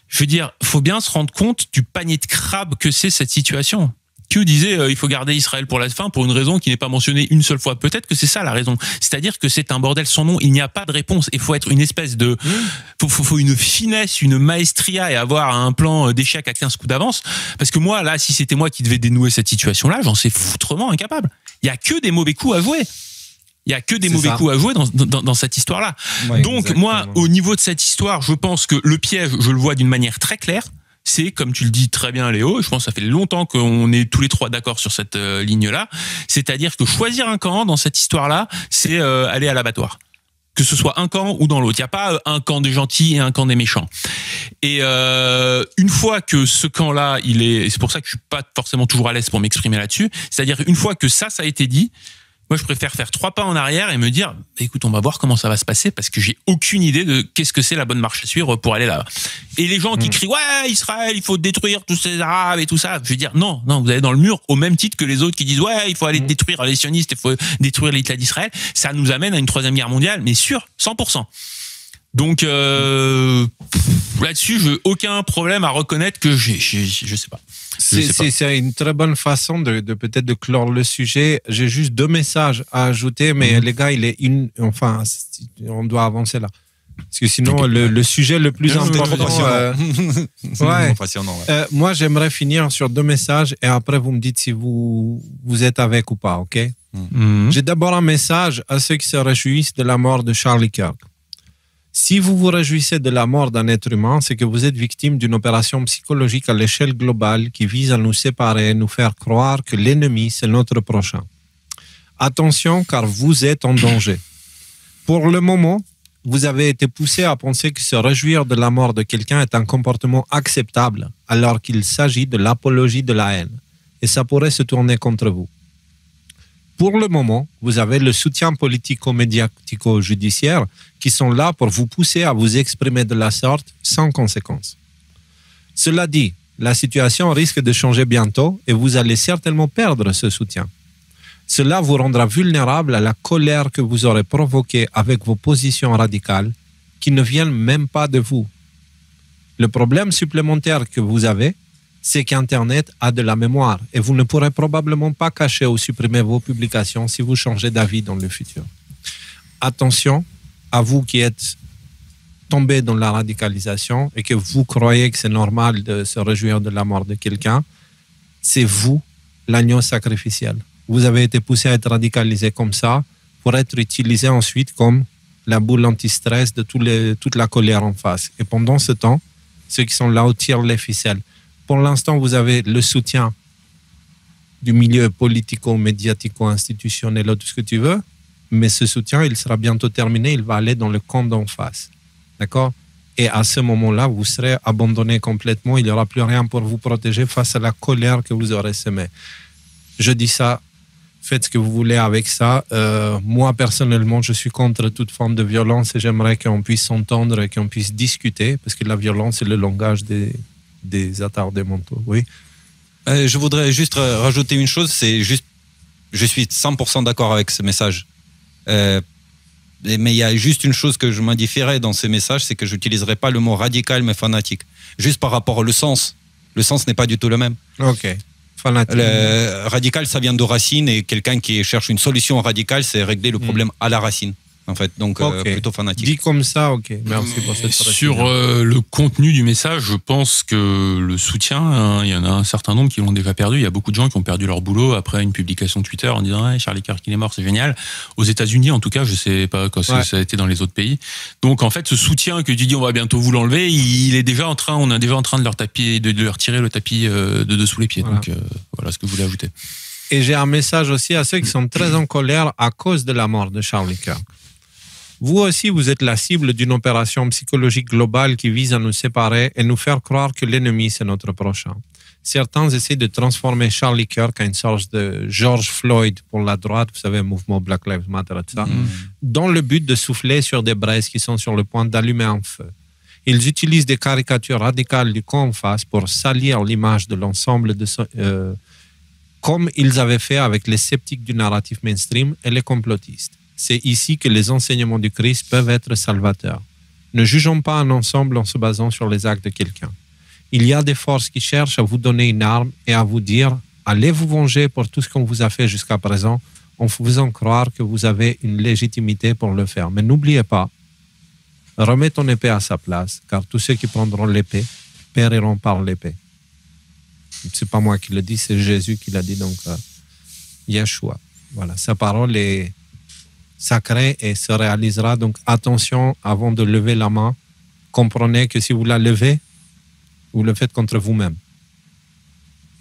Je veux dire, faut bien se rendre compte du panier de crabes que c'est cette situation. Q disait il faut garder Israël pour la fin pour une raison qui n'est pas mentionnée une seule fois. Peut-être que c'est ça la raison. C'est-à-dire que c'est un bordel sans nom. Il n'y a pas de réponse. Il faut être une espèce de, faut une finesse, une maestria et avoir un plan d'échec à 15 coups d'avance. Parce que moi, là, si c'était moi qui devais dénouer cette situation-là, j'en sais foutrement incapable. Il y a que des mauvais coups à jouer. Il y a que des mauvais coups à jouer dans cette histoire-là. Ouais, donc, exactement. Moi, au niveau de cette histoire, je pense que le piège, je le vois d'une manière très claire. C'est, comme tu le dis très bien, Léo, je pense que ça fait longtemps qu'on est tous les trois d'accord sur cette ligne-là. C'est-à-dire que choisir un camp dans cette histoire-là, c'est aller à l'abattoir. Que ce soit un camp ou dans l'autre. Il n'y a pas un camp des gentils et un camp des méchants. Et une fois que ce camp-là, et c'est pour ça que je suis pas forcément toujours à l'aise pour m'exprimer là-dessus, c'est-à-dire une fois que ça a été dit, moi, je préfère faire 3 pas en arrière et me dire, écoute, on va voir comment ça va se passer parce que j'ai aucune idée de qu'est-ce que c'est la bonne marche à suivre pour aller là-bas. Et les gens qui crient, ouais, Israël, il faut détruire tous ces Arabes et tout ça. Je vais dire, non, vous allez dans le mur au même titre que les autres qui disent, ouais, il faut aller détruire les sionistes, il faut détruire l'État d'Israël. Ça nous amène à une 3e guerre mondiale, mais sûr, 100%. Donc, là-dessus, je n'ai aucun problème à reconnaître que je sais pas. C'est une très bonne façon de peut-être de clore le sujet. J'ai juste 2 messages à ajouter, mais les gars, on doit avancer là. Parce que sinon, le sujet le plus important... moi, j'aimerais finir sur 2 messages et après, vous me dites si vous êtes avec ou pas, ok? J'ai d'abord un message à ceux qui se réjouissent de la mort de Charlie Kirk. Si vous vous réjouissez de la mort d'un être humain, c'est que vous êtes victime d'une opération psychologique à l'échelle globale qui vise à nous séparer et nous faire croire que l'ennemi, c'est notre prochain. Attention, car vous êtes en danger. Pour le moment, vous avez été poussé à penser que se réjouir de la mort de quelqu'un est un comportement acceptable, alors qu'il s'agit de l'apologie de la haine. Et ça pourrait se tourner contre vous. Pour le moment, vous avez le soutien politico-médiatico-judiciaire qui sont là pour vous pousser à vous exprimer de la sorte sans conséquence. Cela dit, la situation risque de changer bientôt et vous allez certainement perdre ce soutien. Cela vous rendra vulnérable à la colère que vous aurez provoquée avec vos positions radicales qui ne viennent même pas de vous. Le problème supplémentaire que vous avez, c'est qu'Internet a de la mémoire et vous ne pourrez probablement pas cacher ou supprimer vos publications si vous changez d'avis dans le futur. Attention à vous qui êtes tombés dans la radicalisation et que vous croyez que c'est normal de se réjouir de la mort de quelqu'un. C'est vous, l'agneau sacrificiel. Vous avez été poussé à être radicalisé comme ça pour être utilisé ensuite comme la boule anti-stress de toute la colère en face. Et pendant ce temps, ceux qui sont là tirent les ficelles. Pour l'instant, vous avez le soutien du milieu politico-médiatico-institutionnel, tout ce que tu veux, mais ce soutien, il sera bientôt terminé, il va aller dans le camp d'en face. D'accord? Et à ce moment-là, vous serez abandonné complètement. Il n'y aura plus rien pour vous protéger face à la colère que vous aurez semée. Je dis ça, faites ce que vous voulez avec ça. Moi, personnellement, je suis contre toute forme de violence et j'aimerais qu'on puisse s'entendre et qu'on puisse discuter, parce que la violence est le langage des attardés mentaux. Oui. Je voudrais juste rajouter une chose, je suis 100% d'accord avec ce message. Mais il y a juste une chose que je modifierais dans ces messages, c'est que je n'utiliserai pas le mot radical mais fanatique. Juste par rapport au sens. Le sens n'est pas du tout le même. Ok. Fanatique. Radical, ça vient de racine, et quelqu'un qui cherche une solution radicale, c'est régler le problème à la racine. En fait, donc plutôt fanatique. Dit comme ça, ok. Merci pour cette précision. Sur le contenu du message, je pense que le soutien, il y en a un certain nombre qui l'ont déjà perdu. Il y a beaucoup de gens qui ont perdu leur boulot après une publication Twitter en disant hey, Charlie Kirk il est mort, c'est génial. Aux États-Unis, en tout cas, je sais pas quand ça a été dans les autres pays. Donc en fait, ce soutien que tu dis on va bientôt vous l'enlever, on est déjà en train de leur tirer le tapis de dessous les pieds. Voilà. Donc voilà ce que je voulais ajouter. Et j'ai un message aussi à ceux qui sont très en colère à cause de la mort de Charlie Kirk. Vous aussi, vous êtes la cible d'une opération psychologique globale qui vise à nous séparer et nous faire croire que l'ennemi, c'est notre prochain. Certains essaient de transformer Charlie Kirk en une sorte de George Floyd pour la droite, vous savez, mouvement Black Lives Matter, etc., dans le but de souffler sur des braises qui sont sur le point d'allumer un feu. Ils utilisent des caricatures radicales du camp en face pour salir l'image de l'ensemble comme ils avaient fait avec les sceptiques du narratif mainstream et les complotistes. C'est ici que les enseignements du Christ peuvent être salvateurs. Ne jugeons pas un ensemble en se basant sur les actes de quelqu'un. Il y a des forces qui cherchent à vous donner une arme et à vous dire « Allez vous venger pour tout ce qu'on vous a fait jusqu'à présent » en vous faisant croire que vous avez une légitimité pour le faire. Mais n'oubliez pas, remets ton épée à sa place, car tous ceux qui prendront l'épée périront par l'épée. C'est pas moi qui le dis, c'est Jésus qui l'a dit, donc Yeshua. Voilà, sa parole est sacré et se réalisera. Donc attention, avant de lever la main, comprenez que si vous la levez, vous le faites contre vous-même.